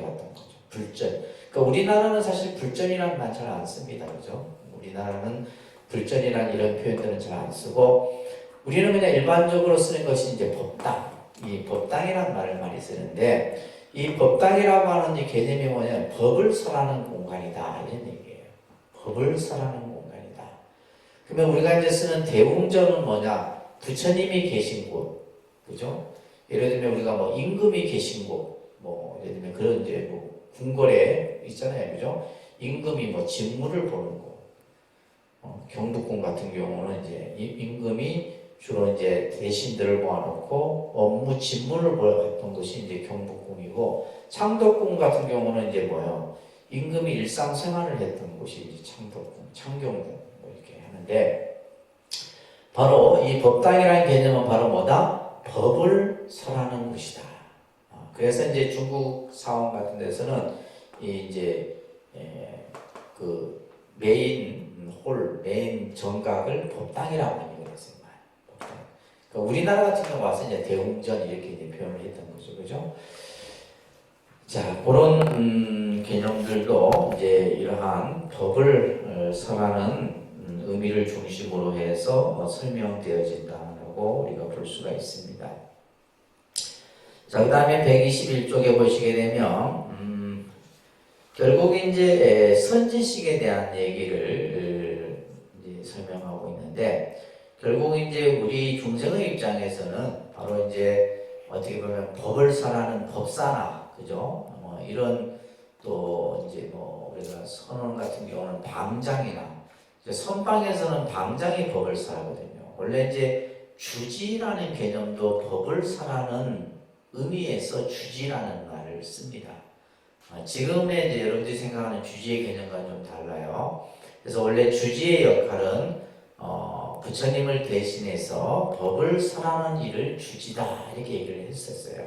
봤던 거죠. 불전. 그러니까 우리나라는 사실 불전이라는 말 잘 안 씁니다. 그죠? 우리나라는 불전이라는 이런 표현들은 잘 안 쓰고 우리는 그냥 일반적으로 쓰는 것이 이제 법당. 이 법당이라는 말을 많이 쓰는데 이 법당이라고 하는 이 개념이 뭐냐면 법을 설하는 공간이다. 이런 얘기예요. 법을 설하는 공간이다. 그러면 우리가 이제 쓰는 대웅전은 뭐냐? 부처님이 계신 곳. 그죠? 예를 들면 우리가 뭐 임금이 계신 곳. 뭐 예를 들면 그런 이제 뭐 궁궐에 있잖아요. 그죠? 임금이 뭐 직무를 보는 곳. 경복궁 같은 경우는 이제 임금이 주로 이제 대신들을 모아놓고 업무 직무를 보았던 곳이 이제 경복궁이고 창덕궁 같은 경우는 이제 뭐요? 임금이 일상생활을 했던 곳이 이제 창덕궁, 창경궁 뭐 이렇게 하는데 바로 이 법당이라는 개념은 바로 뭐다? 법을 설하는 곳이다. 그래서 이제 중국 사원 같은 데서는 이제 그 메인 정각을 법당이라고 하는 거예요. 그러니까 우리나라 같은 경우 와서 이제 대웅전 이렇게 이제 표현을 했던 거죠, 그죠? 자, 그런 개념들도 이제 이러한 법을 설하는 의미를 중심으로 해서 설명되어진다고 우리가 볼 수가 있습니다. 자, 그 다음에 121쪽에 보시게 되면 결국 이제 선지식에 대한 얘기를 이제 설명하고 있는데 결국 이제 우리 중생의 입장에서는 바로 이제 어떻게 보면 법을 설하는 법사나, 그죠? 이런 또 이제 뭐 우리가 선원 같은 경우는 방장이나, 이제 선방에서는 방장이 법을 설하거든요. 원래 이제 주지라는 개념도 법을 설하는 의미에서 주지라는 말을 씁니다. 지금의 이제 여러분들이 생각하는 주지의 개념과 좀 달라요. 그래서 원래 주지의 역할은 부처님을 대신해서 법을 설하는 일을 주지다, 이렇게 얘기를 했었어요.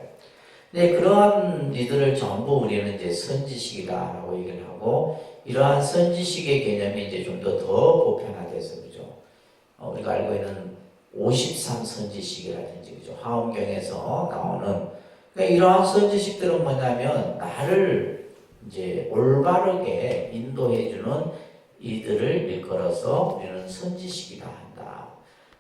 근데 그러한 이들을 전부 우리는 이제 선지식이다라고 얘기를 하고, 이러한 선지식의 개념이 이제 좀 더 보편화돼서, 그죠? 우리가 알고 있는 53선지식이라든지, 그죠? 화엄경에서 나오는, 그러니까 이러한 선지식들은 뭐냐면 나를 이제 올바르게 인도해주는 이들을 일컬어서 우리는 선지식이라 한다.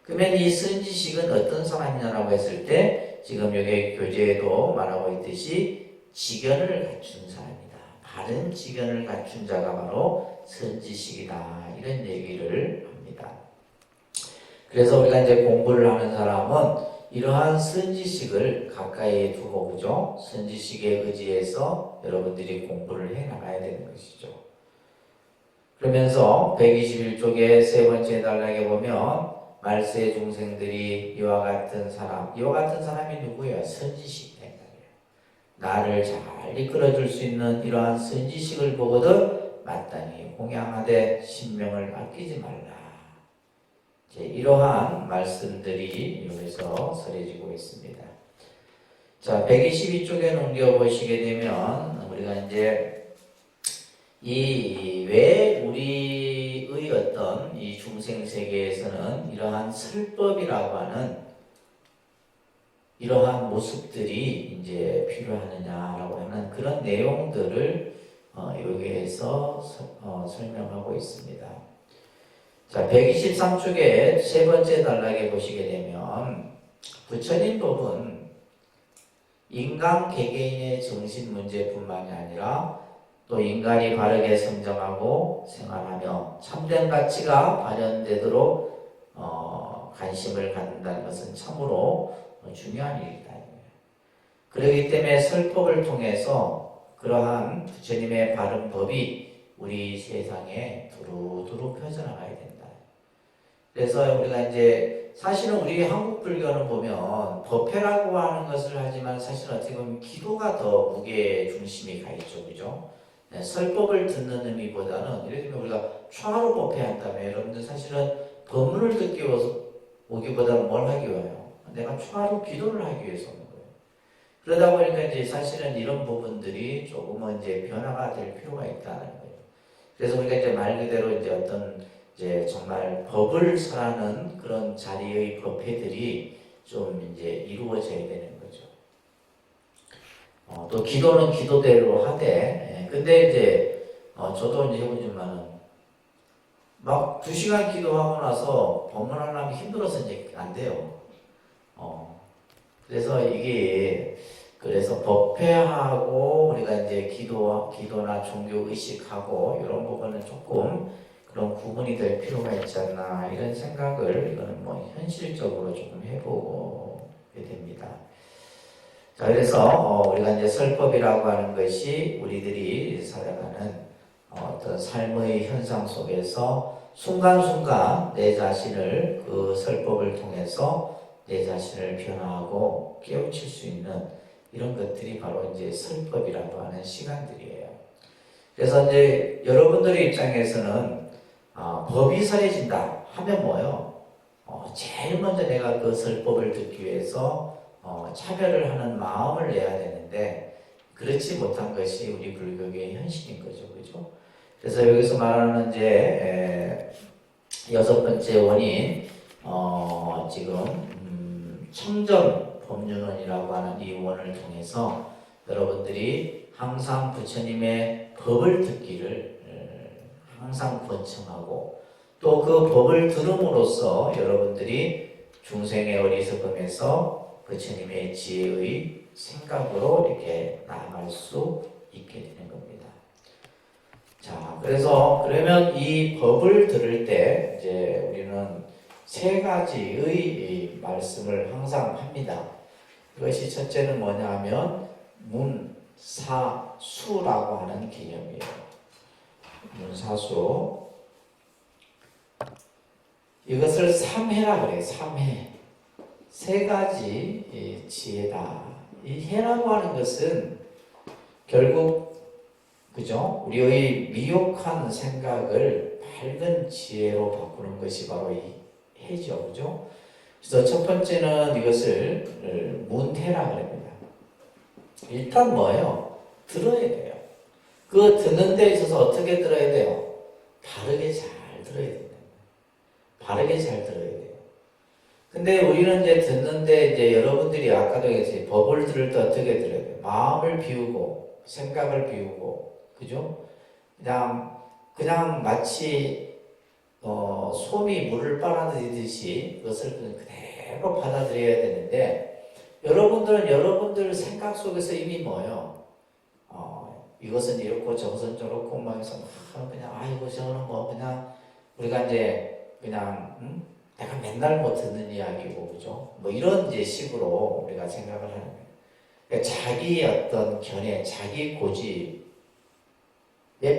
그러면 이 선지식은 어떤 사람이냐라고 했을 때, 지금 여기 교재에도 말하고 있듯이 지견을 갖춘 사람이다. 바른 지견을 갖춘 자가 바로 선지식이다, 이런 얘기를 합니다. 그래서 우리가 이제 공부를 하는 사람은 이러한 선지식을 가까이에 두고, 그죠? 선지식에 의지해서 여러분들이 공부를 해 나가야 되는 것이죠. 그러면서 121쪽의 세 번째 단락에 보면 말세 중생들이 이와 같은 사람이 누구예요? 선지식이다. 나를 잘 이끌어줄 수 있는 이러한 선지식을 보거든 마땅히 공양하되 신명을 아끼지 말라. 이러한 말씀들이 여기서 설해지고 있습니다. 자, 122쪽에 넘겨보시게 되면 우리가 이제 왜 우리의 어떤 이 중생 세계에서는 이러한 설법이라고 하는 이러한 모습들이 이제 필요하느냐라고 하는 그런 내용들을 여기에서 설명하고 있습니다. 자, 123쪽에 세 번째 단락에 보시게 되면 부처님 법은 인간 개개인의 정신 문제뿐만이 아니라 또 인간이 바르게 성장하고 생활하며 참된 가치가 발현되도록 관심을 갖는다는 것은 참으로 중요한 일이다. 그렇기 때문에 설법을 통해서 그러한 부처님의 바른 법이 우리 세상에 두루두루 펴져나가야 된다. 그래서 우리가 이제 사실은 우리 한국 불교는 보면 법회라고 하는 것을 하지만 사실은 어떻게 보면 기도가 더 무게 중심이 가 있죠, 그죠? 네, 설법을 듣는 의미보다는 예를 들면 우리가 초하루 법회 한다면 여러분들 사실은 법문을 듣기 위해서 오기보다는 뭘 하기 위해요? 내가 초하루 기도를 하기 위해서 오는 거예요. 그러다 보니까 이제 사실은 이런 부분들이 조금은 이제 변화가 될 필요가 있다는 거예요. 그래서 우리가 이제 말 그대로 이제 어떤 이제 정말 법을 설하는 그런 자리의 법회들이 좀 이제 이루어져야 되는 거죠. 또 기도는 기도대로 하되, 근데 이제 저도 이제 해보지만은 막 2시간 기도하고 나서 법문하려면 힘들어서 이제 안 돼요. 그래서 그래서 법회하고 우리가 이제 기도나 종교 의식하고 이런 부분은 조금 그런 구분이 될 필요가 있지 않나, 이런 생각을 이거는 뭐 현실적으로 조금 해보게 됩니다. 자, 그래서 우리가 이제 설법이라고 하는 것이 우리들이 살아가는 어떤 삶의 현상 속에서 순간순간 내 자신을 그 설법을 통해서 내 자신을 변화하고 깨우칠 수 있는 이런 것들이 바로 이제 설법이라고 하는 시간들이에요. 그래서 이제 여러분들의 입장에서는 법이 설해진다 하면 뭐예요? 제일 먼저 내가 그 설법을 듣기 위해서 차별을 하는 마음을 내야 되는데 그렇지 못한 것이 우리 불교계의 현실인 거죠, 그죠? 그래서 여기서 말하는 이제 6번째 원인, 지금 청전 법륜원이라고 하는 이 원을 통해서 여러분들이 항상 부처님의 법을 듣기를 항상 권청하고, 또 그 법을 들음으로써 여러분들이 중생의 어리석음에서 부처님의 지혜의 생각으로 이렇게 나아갈 수 있게 되는 겁니다. 자, 그래서 그러면 이 법을 들을 때 이제 우리는 세 가지의 이 말씀을 항상 합니다. 그것이 첫째는 뭐냐 하면 문사수라고 하는 개념이에요. 문사수. 이것을 삼해라 그래요. 삼해. 세 가지 지혜다. 이 해라고 하는 것은 결국 그죠? 우리의 미혹한 생각을 밝은 지혜로 바꾸는 것이 바로 이 해죠. 그죠? 그래서 첫 번째는 이것을 문해라 그럽니다. 일단 뭐예요? 들어야 돼요. 그 듣는 데 있어서 어떻게 들어야 돼요? 바르게 잘 들어야 됩니다. 바르게 잘 들어야 돼요. 근데 우리는 이제 듣는데 이제 여러분들이 아까도 얘기했지 법을 들을 때 어떻게 들어야 돼요? 마음을 비우고 생각을 비우고 그죠? 그냥 마치 솜이 물을 빨아들이듯이 그것을 그대로 받아들여야 되는데 여러분들은 여러분들 생각 속에서 이미 뭐예요? 이것은 이렇고 저것은 저렇고 막 해서 그냥 아이고 저거는 뭐 그냥 우리가 이제 그냥 내가 맨날 뭐 듣는 이야기고 그죠? 뭐 이런 이제 식으로 우리가 생각을 하는 거예요. 그러니까 자기 어떤 견해, 자기 고집에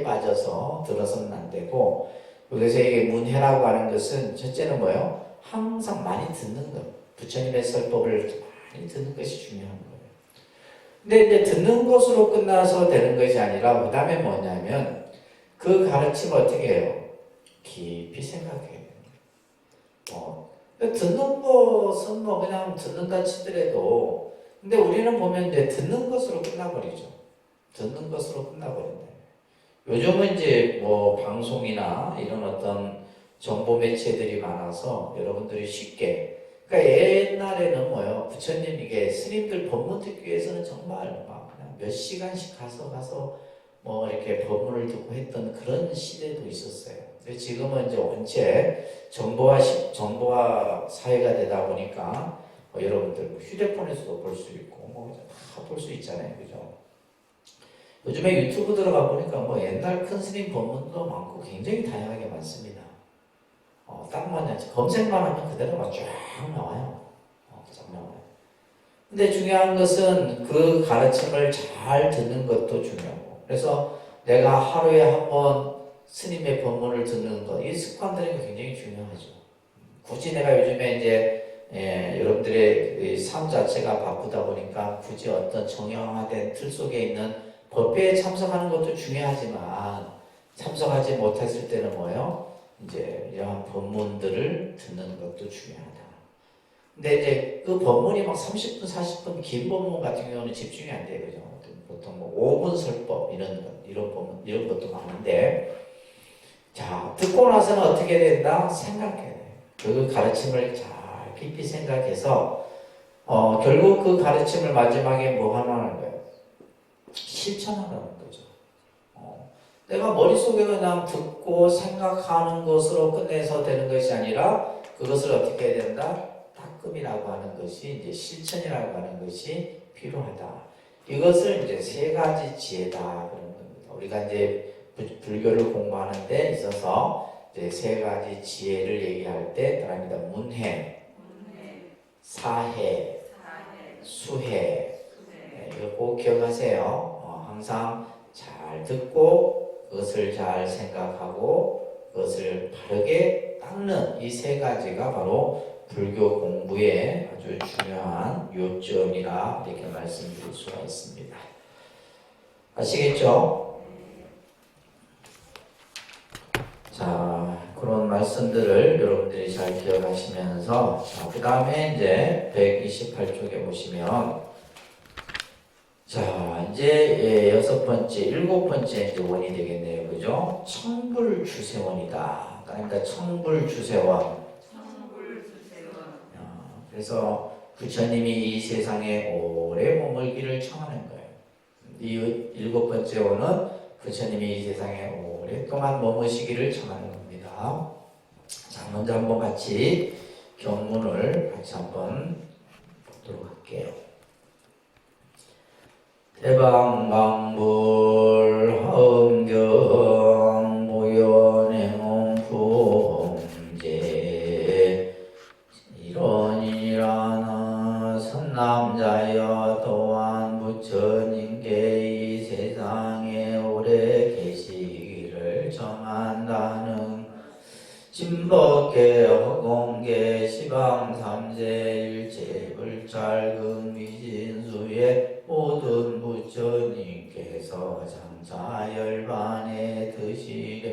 빠져서 들어서는 안 되고 그래서 이게 문해라고 하는 것은 첫째는 뭐예요? 항상 많이 듣는 것. 부처님의 설법을 많이 듣는 것이 중요한 거예요. 근데 이제 듣는 것으로 끝나서 되는 것이 아니라 그 다음에 뭐냐면 그 가르침을 어떻게 해요? 깊이 생각해야 돼요. 듣는 것은 뭐 그냥 듣는다 치더라도 근데 우리는 보면 이제 듣는 것으로 끝나버리죠. 듣는 것으로 끝나버린다. 요즘은 이제 뭐 방송이나 이런 어떤 정보 매체들이 많아서 여러분들이 쉽게 그러니까 옛날에는 뭐요 부처님 이게 스님들 법문 듣기 위해서는 정말 막 그냥 몇 시간씩 가서 뭐 이렇게 법문을 듣고 했던 그런 시대도 있었어요. 근데 지금은 이제 원체 정보화 사회가 되다 보니까 뭐 여러분들 휴대폰에서도 볼 수 있고 뭐 다 볼 수 있잖아요, 그죠? 요즘에 유튜브 들어가 보니까 뭐 옛날 큰 스님 법문도 많고 굉장히 다양하게 많습니다. 딱 뭐냐 검색만 하면 그대로 막 쫙 나와요. 쫙 나와요. 근데 중요한 것은 그 가르침을 잘 듣는 것도 중요하고 그래서 내가 하루에 한 번 스님의 법문을 듣는 것, 이 습관들이 굉장히 중요하죠. 굳이 내가 요즘에 이제 여러분들의 삶 자체가 바쁘다 보니까 굳이 어떤 정형화된 틀 속에 있는 법회에 참석하는 것도 중요하지만 참석하지 못했을 때는 뭐예요? 이제 이러한 법문들을 듣는 것도 중요하다. 근데 이제 그 법문이 막 30분, 40분 긴 법문 같은 경우는 집중이 안 돼요. 그죠? 보통 뭐 5분 설법 이런 법문, 이런 것도 많은데 자, 듣고 나서는 어떻게 된다? 생각해야 돼. 그 가르침을 잘 깊이 생각해서 결국 그 가르침을 마지막에 뭐 하라는 거예요? 실천하라는 거죠. 내가 머릿속에 그냥 듣고 생각하는 것으로 끝내서 되는 것이 아니라 그것을 어떻게 해야 된다? 닦음이라고 하는 것이 이제 실천이라고 하는 것이 필요하다. 이것을 이제 세 가지 지혜다 그런 겁니다. 우리가 이제 불교를 공부하는 데 있어서 이제 세 가지 지혜를 얘기할 때 들어갑니다. 문해, 사해, 수해. 네, 이거 꼭 기억하세요. 항상 잘 듣고 그것을 잘 생각하고 그것을 바르게 닦는 이 세 가지가 바로 불교 공부의 아주 중요한 요점이라 이렇게 말씀드릴 수가 있습니다. 아시겠죠? 자, 그런 말씀들을 여러분들이 잘 기억하시면서 그 다음에 이제 128쪽에 보시면 자, 이제 여섯 번째, 일곱 번째 이제 원이 되겠네요. 그죠? 청불주세원이다. 그러니까 청불주세원. 그래서 부처님이 이 세상에 오래 머물기를 청하는 거예요. 이 일곱 번째 원은 부처님이 이 세상에 오랫동안 머무시기를 청하는 겁니다. 자, 먼저 한번 같이 경문을 같이 한번 보도록 할게요. 대방방불 하음경 무연행홍 품제 선남자여 또한 부처님께 이 세상에 오래 계시기를 청한다는 진법계 허공계 시방삼세 일체 불찰금 미진수의 모든 부처님께서 장차 열반에 드시려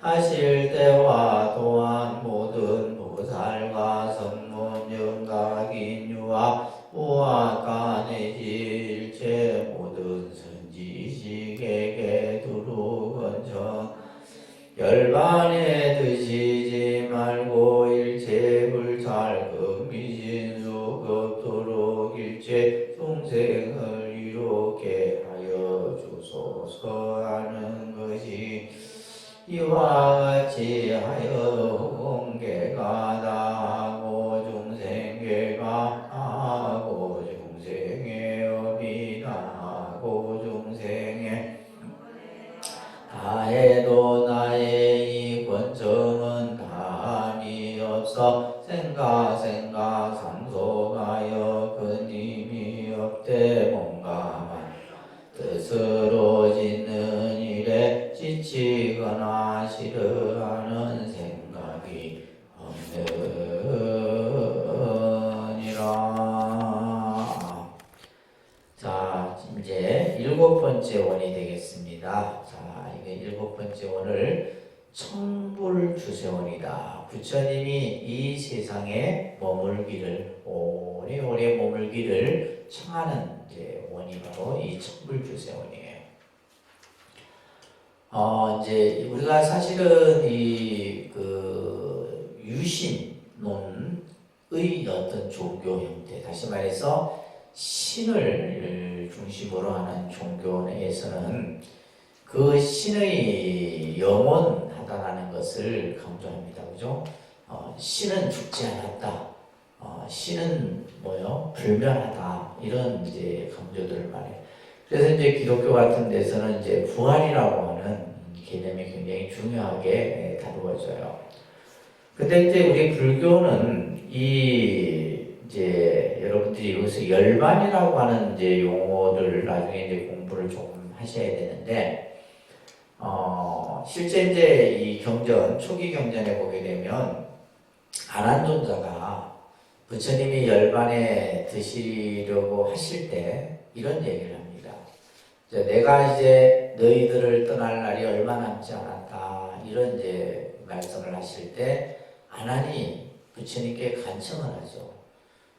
하실 때와 또한 모든 보살과 성문 영각인유와 우아가 내지 일체 모든 선지식에게 두루건전 열반에 드시지 말고 일체 불찰금 미진수 걷도록 일체 중생을 이롭게 하여 주소서 하는 것이 이와 같이 하여 공개가 다하고 중생계가 하고 중생의 업이 다하고 중생의 다해도 나의 이 권성은 다함이 없어 생각 상속하여 근임이 없되 뭔가 뜻으로 짓는 일에 지치거나 싫어하는 생각이 없느니라. 자, 이제 7번째 원이 되겠습니다. 자, 이게 7번째 원을 청불주세원이다. 부처님이 이 세상에 머물기를 오래오래 머물기를 청하는 이제 원이 바로 이 청불주세원이에요. 이제 우리가 사실은 이 유신론의 어떤 종교 형태, 다시 말해서 신을 중심으로 하는 종교 내에서는 그 신의 영원하다라는 것을 강조합니다. 그죠? 신은 죽지 않았다. 신은 불멸하다. 이런 이제 강조들을 말해요. 그래서 이제 기독교 같은 데서는 이제 부활이라고 하는 개념이 굉장히 중요하게 다루어져요. 근데 이제 우리 불교는 이제 여러분들이 여기서 열반이라고 하는 이제 용어를 나중에 이제 공부를 조금 하셔야 되는데, 실제 이제 이 경전, 초기 경전에 보게 되면 아난존자가 부처님이 열반에 드시려고 하실 때 이런 얘기를 합니다. 내가 이제 너희들을 떠날 날이 얼마 남지 않았다. 이런 이제 말씀을 하실 때 아난이 부처님께 간청을 하죠.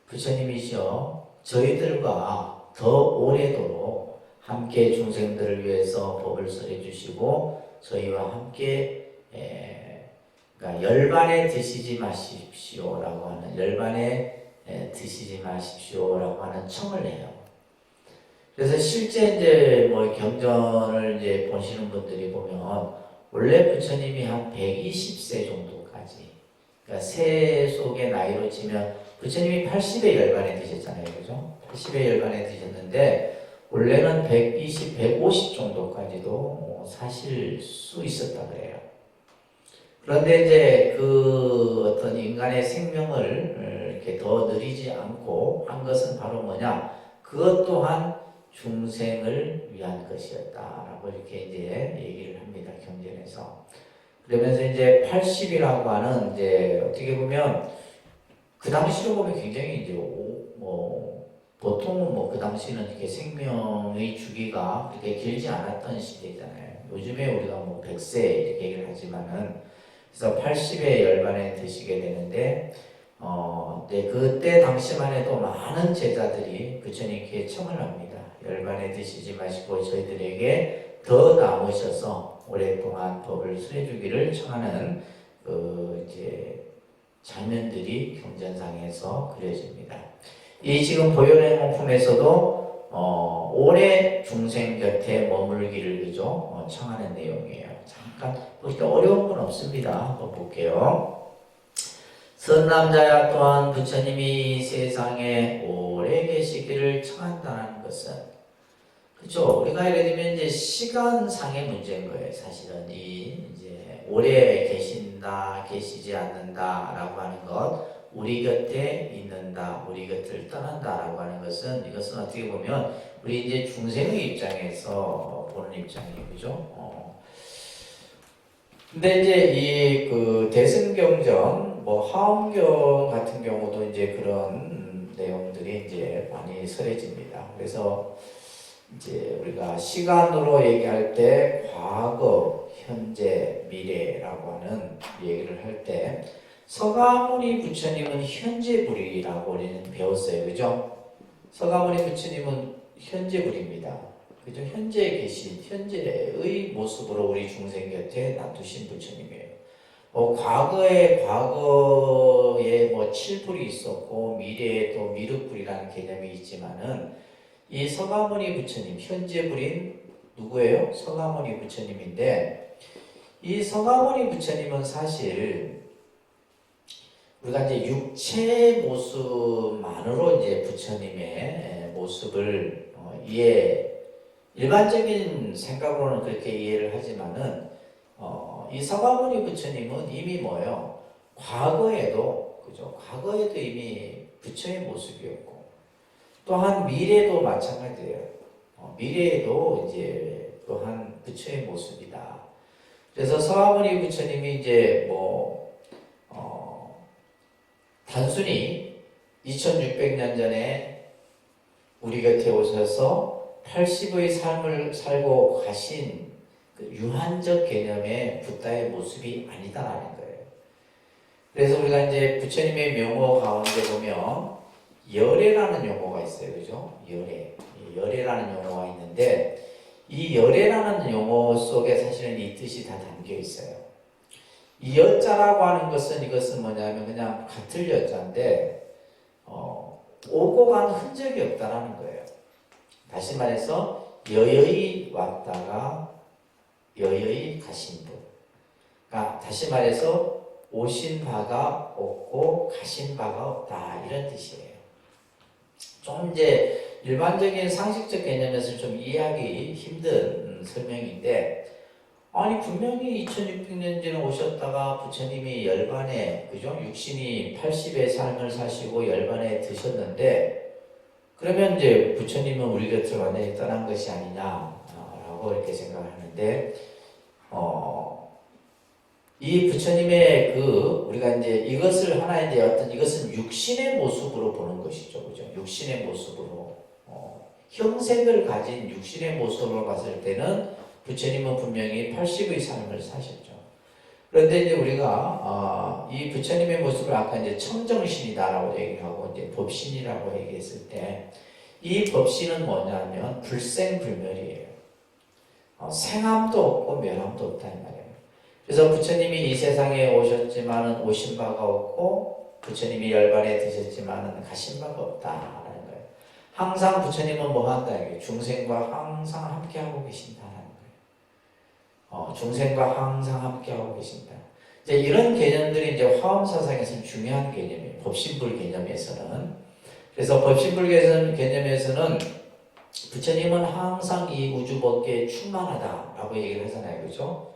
부처님이시여, 저희들과 더 오래도록 함께 중생들을 위해서 법을 설해 주시고 저희와 함께 그러니까 열반에 드시지 마십시오라고 하는, 열반에 드시지 마십시오라고 하는 청을 해요. 그래서 실제 이제 경전을 이제 보시는 분들이 보면 원래 부처님이 한 120세 정도까지, 그러니까 세 속의 나이로 치면 부처님이 80에 열반에 드셨잖아요, 그죠? 80에 열반에 드셨는데 원래는 120, 150 정도까지도 사실 수 있었다 그래요. 그런데 이제 그 어떤 인간의 생명을 이렇게 더 늘리지 않고 한 것은 바로 뭐냐? 그것 또한 중생을 위한 것이었다라고 이렇게 이제 얘기를 합니다, 경전에서. 그러면서 이제 80이라고 하는 이제 어떻게 보면 그 당시로 보면 굉장히 이제 보통은 그 당시는 이렇게 생명의 주기가 그렇게 길지 않았던 시대잖아요. 요즘에 우리가 100세 이렇게 얘기를 하지만은, 그래서 80에 열반에 드시게 되는데, 네, 그때 당시만 해도 많은 제자들이 부처님께 청을 합니다. 열반에 드시지 마시고 저희들에게 더 남으셔서 오랫동안 법을 설해 주기를 청하는 이제 장면들이 경전상에서 그려집니다. 이 지금 보혈의 공품에서도 오래 중생 곁에 머물기를 그죠? 청하는 내용이에요. 잠깐 보니까 어려운 건 없습니다. 한번 볼게요. 선남자야 또한 부처님이 이 세상에 오래 계시기를 청한다는 것은, 그렇죠? 우리가 예를 들면 이제 시간상의 문제인 거예요. 사실은 이제 오래 계신다, 계시지 않는다라고 하는 것, 우리 곁에 있는다, 우리 곁을 떠난다라고 하는 것은 이것은 어떻게 보면 우리 이제 중생의 입장에서 보는 입장이에요, 그죠? 근데 이제 이 그 대승경전, 뭐 하엄경 같은 경우도 이제 그런 내용들이 이제 많이 설해집니다. 그래서 이제 우리가 시간으로 얘기할 때 과거, 현재, 미래라고 하는 얘기를 할 때 서가모니 부처님은 현재불이라고 우리는 배웠어요, 그죠? 서가모니 부처님은 현재불입니다. 그죠? 현재에 계신 현재의 모습으로 우리 중생 곁에 놔두신 부처님이에요. 과거에 뭐 칠불이 있었고 미래에 또 미륵불이라는 개념이 있지만은 이 서가모니 부처님 현재불인 누구예요? 서가모니 부처님인데 이 서가모니 부처님은 사실 우리가 이제 육체의 모습만으로 이제 부처님의 모습을 일반적인 생각으로는 그렇게 이해를 하지만은 이 서가모니 부처님은 이미 뭐예요? 과거에도 그죠? 과거에도 이미 부처의 모습이었고 또한 미래도 마찬가지예요. 미래에도 이제 또한 부처의 모습이다. 그래서 서가모니 부처님이 이제 단순히 2600년 전에 우리 곁에 오셔서 80의 삶을 살고 가신 그 유한적 개념의 붓다의 모습이 아니다라는 거예요. 그래서 우리가 이제 부처님의 명호 가운데 보면 열애라는 용어가 있어요, 그죠? 열애라는 용어가 있는데 이 열애라는 용어 속에 사실은 이 뜻이 다 담겨 있어요. 이 여자라고 하는 것은 이것은 뭐냐면 그냥 같을 여자인데 오고 간 흔적이 없다라는 거예요. 다시 말해서 여여히 왔다가 여여히 가신 분. 그러니까 다시 말해서 오신 바가 없고 가신 바가 없다 이런 뜻이에요. 좀 이제 일반적인 상식적 개념에서 좀 이해하기 힘든 설명인데 아니 분명히 2600년 전에 오셨다가 부처님이 열반에 그죠? 육신이 80의 삶을 사시고 열반에 드셨는데 그러면 이제 부처님은 우리 곁을 완전히 떠난 것이 아니냐라고 이렇게 생각을 하는데 이 부처님의 우리가 이제 이것을 하나 이제 이것은 육신의 모습으로 보는 것이죠, 그죠? 육신의 모습으로 형색을 가진 육신의 모습으로 봤을 때는 부처님은 분명히 80의 삶을 사셨죠. 그런데 이제 우리가 이 부처님의 모습을 아까 이제 청정신이다라고 얘기하고 이제 법신이라고 얘기했을 때 이 법신은 뭐냐면 불생불멸이에요. 생함도 없고 멸함도 없다 이 말이에요. 그래서 부처님이 이 세상에 오셨지만은 오신 바가 없고 부처님이 열반에 드셨지만은 가신 바가 없다라는 거예요. 항상 부처님은 뭐 한다 이게 중생과 항상 함께하고 계신다라는 거예요. 중생과 항상 함께하고 계신다. 이제 이런 개념들이 이제 화엄사상에서는 중요한 개념이에요. 법신불 개념에서는. 그래서 법신불 개념에서는 부처님은 항상 이 우주법계에 충만하다라고 얘기를 하잖아요, 그렇죠?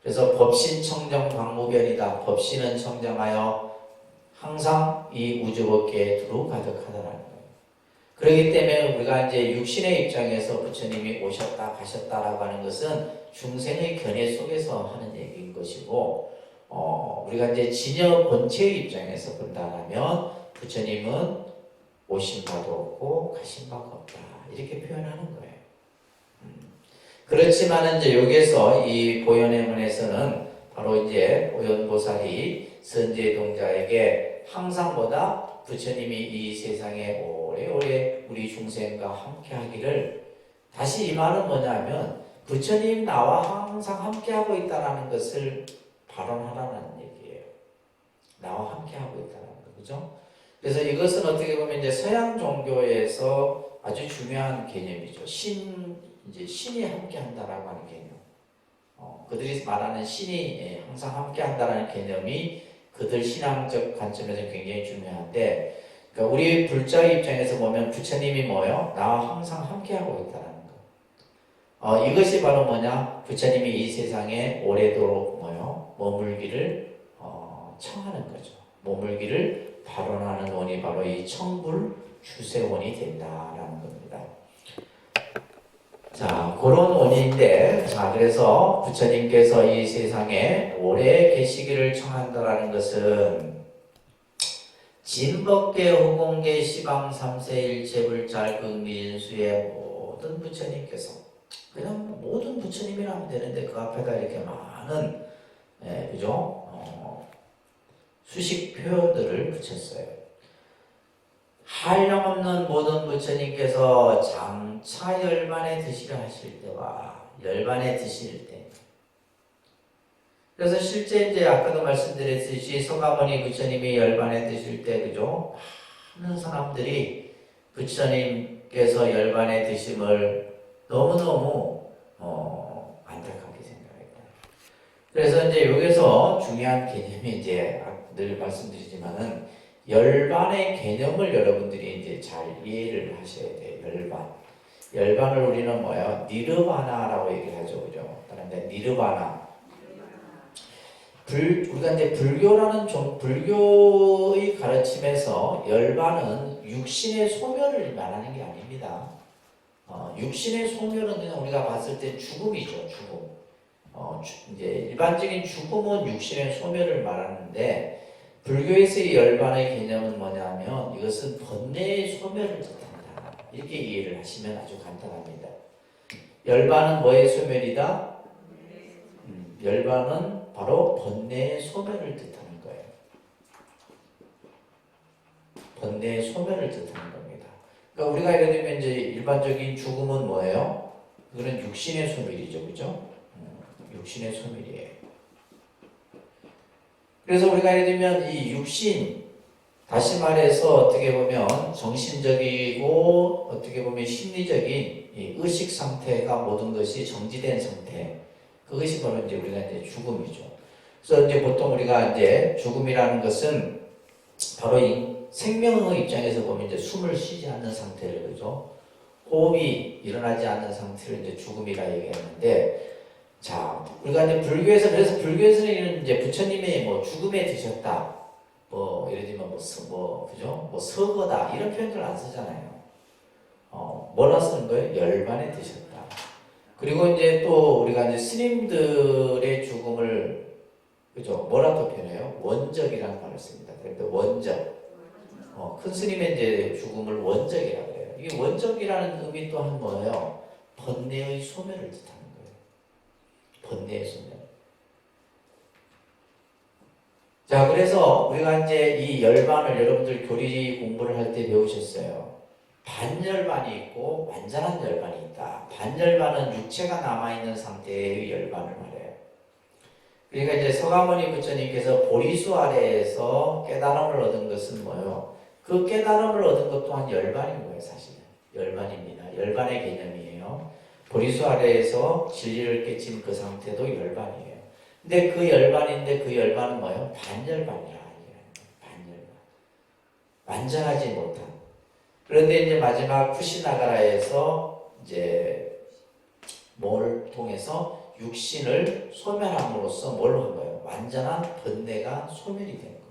그래서 법신 청정 방무변이다. 법신은 청정하여 항상 이 우주법계에 두루 가득하다라는 거예요. 그렇기 때문에 우리가 이제 육신의 입장에서 부처님이 오셨다 가셨다라고 하는 것은 중생의 견해 속에서 하는 얘기인 것이고, 우리가 이제 진여 본체의 입장에서 본다면 부처님은 오신 바도 없고 가신 바가 없다 이렇게 표현하는 거예요. 그렇지만 이제 여기에서 이 보현의문에서는 바로 이제 보현보살이 선제동자에게 항상보다 부처님이 이 세상에 오래오래 우리 중생과 함께하기를, 다시 이 말은 뭐냐면 부처님 나와 항상 함께하고 있다는 것을 발언하라는 얘기예요. 나와 함께하고 있다는 거, 그죠? 그래서 이것은 어떻게 보면 이제 서양 종교에서 아주 중요한 개념이죠. 신이 함께한다라고 하는 개념. 그들이 말하는 신이 항상 함께한다라는 개념이 그들 신앙적 관점에서 굉장히 중요한데, 그러니까 우리 불자의 입장에서 보면 부처님이 뭐요? 나와 항상 함께하고 있다라는 거. 이것이 바로 뭐냐? 부처님이 이 세상에 오래도록 머물기를 청하는 거죠. 머물기를 발원하는 원이 바로 이 청불 주세원이 된다라는 겁니다. 자, 그런 원인인데, 자, 그래서 부처님께서 이 세상에 오래 계시기를 청한다라는 것은 진법계, 후공계, 시방, 삼세일, 재불잘, 극미인수의 모든 부처님께서 그냥 모든 부처님이라면 되는데 그 앞에다 이렇게 많은 그죠? 수식 표현들을 붙였어요. 한량없는 모든 부처님께서 장차 열반에 드시려 하실 때와 열반에 드실 때, 그래서 실제 이제 아까도 말씀드렸듯이 서가모니 부처님이 열반에 드실 때 그죠? 많은 사람들이 부처님께서 열반에 드심을 너무너무 안타깝게 생각했다. 그래서 이제 여기서 중요한 개념이 이제 늘 말씀드리지만은 열반의 개념을 여러분들이 이제 잘 이해를 하셔야 돼요. 열반을 우리는 뭐예요? 니르바나라고 얘기를 하죠, 그죠? 그런데 니르바나. 우리가 이제 불교의 가르침에서 열반은 육신의 소멸을 말하는 게 아닙니다. 육신의 소멸은 그냥 우리가 봤을 때 죽음이죠, 죽음. 이제 일반적인 죽음은 육신의 소멸을 말하는데, 불교에서의 열반의 개념은 뭐냐면 이것은 번뇌의 소멸을 뜻한다. 이렇게 이해를 하시면 아주 간단합니다. 열반은 뭐의 소멸이다? 열반은 바로 번뇌의 소멸을 뜻하는 거예요. 번뇌의 소멸을 뜻하는 겁니다. 그러니까 우리가 예를 들면 이제 일반적인 죽음은 뭐예요? 그건 육신의 소멸이죠, 그죠? 육신의 소멸이에요. 그래서 우리가 예를 들면 이 육신, 다시 말해서 어떻게 보면 정신적이고 어떻게 보면 심리적인 이 의식 상태가 모든 것이 정지된 상태, 그것이 바로 이제 우리가 이제 죽음이죠. 그래서 이제 보통 우리가 이제 죽음이라는 것은 바로 이 생명의 입장에서 보면 이제 숨을 쉬지 않는 상태를, 그죠? 호흡이 일어나지 않는 상태를 이제 죽음이라 얘기했는데, 자, 우리가 이제 그래서 불교에서는 이런 이제 부처님이 뭐 죽음에 드셨다, 뭐 예를 들면 그죠? 뭐 서거다 이런 표현들 안 쓰잖아요. 뭐라 쓰는 거예요? 열반에 드셨다. 그리고 이제 또 우리가 이제 스님들의 죽음을 그죠? 뭐라고 표현해요? 원적이라는 말을 씁니다. 그러니까 원적. 큰 스님의 이제 죽음을 원적이라고 해요. 이게 원적이라는 의미 또한 뭐예요? 번뇌의 소멸을 뜻하는 거예요. 번뇌의 소멸. 자, 그래서 우리가 이제 이 열반을 여러분들 교리 공부를 할 때 배우셨어요. 반열반이 있고 완전한 열반이 있다. 반열반은 육체가 남아있는 상태의 열반을 말해요. 그러니까 이제 서가모니 부처님께서 보리수 아래에서 깨달음을 얻은 것은 뭐예요? 그 깨달음을 얻은 것 또한 열반인 거예요, 사실은. 열반입니다. 열반의 개념이에요. 보리수 아래에서 진리를 깨친 그 상태도 열반이에요. 근데 그 열반인데 그 열반은 뭐예요? 반열반이야. 반열반. 완전하지 못한. 그런데 이제 마지막 쿠시나가라에서 이제 뭘 통해서 육신을 소멸함으로써 뭘 한 거예요? 완전한 번뇌가 소멸이 된 거예요.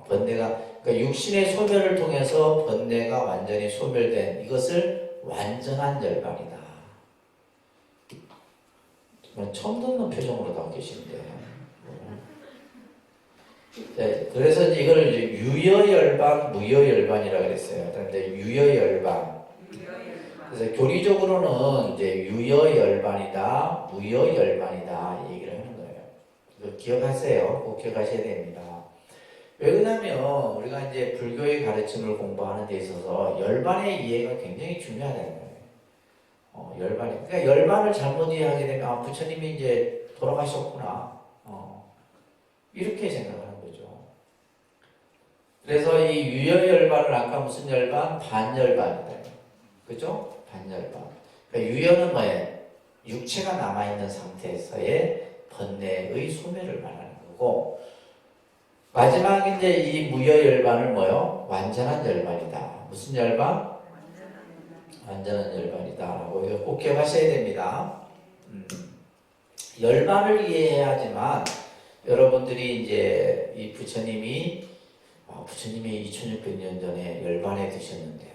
번뇌가, 그러니까 육신의 소멸을 통해서 번뇌가 완전히 소멸된 이것을 완전한 열반이다. 처음 듣는 표정으로 나와 계신데. 그래서 이제 이걸 이제 유여열반, 무여열반이라고 그랬어요. 그런데 유여열반. 그래서 교리적으로는 이제 유여열반이다, 무여열반이다 얘기를 하는 거예요. 이거 기억하세요. 꼭 기억하셔야 됩니다. 왜 그러냐면 우리가 이제 불교의 가르침을 공부하는 데 있어서 열반의 이해가 굉장히 중요하다는 거예요. 열반이. 그러니까 열반을 잘못 이해하게 되면 부처님이 이제 돌아가셨구나. 이렇게 생각하는 거죠. 그래서 이 유여열반을 아까 무슨 열반? 반열반이다. 그죠? 반열반. 그러니까 유여는 뭐예요? 육체가 남아있는 상태에서의 번뇌의 소멸을 말하는 거고, 마지막 이제 이 무여열반을 뭐요? 완전한 열반이다. 무슨 열반? 완전한 열반이다. 라고 꼭 기억하셔야 됩니다. 열반을 이해해야지만 여러분들이 이제 이 부처님이 2600년 전에 열반에 드셨는데,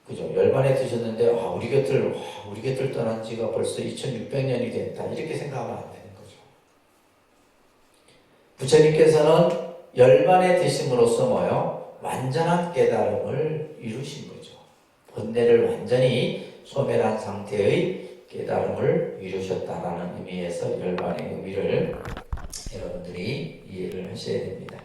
그죠? 열반에 드셨는데, 우리 곁을 떠난 지가 벌써 2600년이 됐다. 이렇게 생각하면 안 되는 거죠. 부처님께서는 열반에 드심으로써 뭐요? 완전한 깨달음을 이루신 거죠. 번뇌를 완전히 소멸한 상태의 깨달음을 이루셨다라는 의미에서 열반의 의미를 여러분들이 이해를 하셔야 됩니다.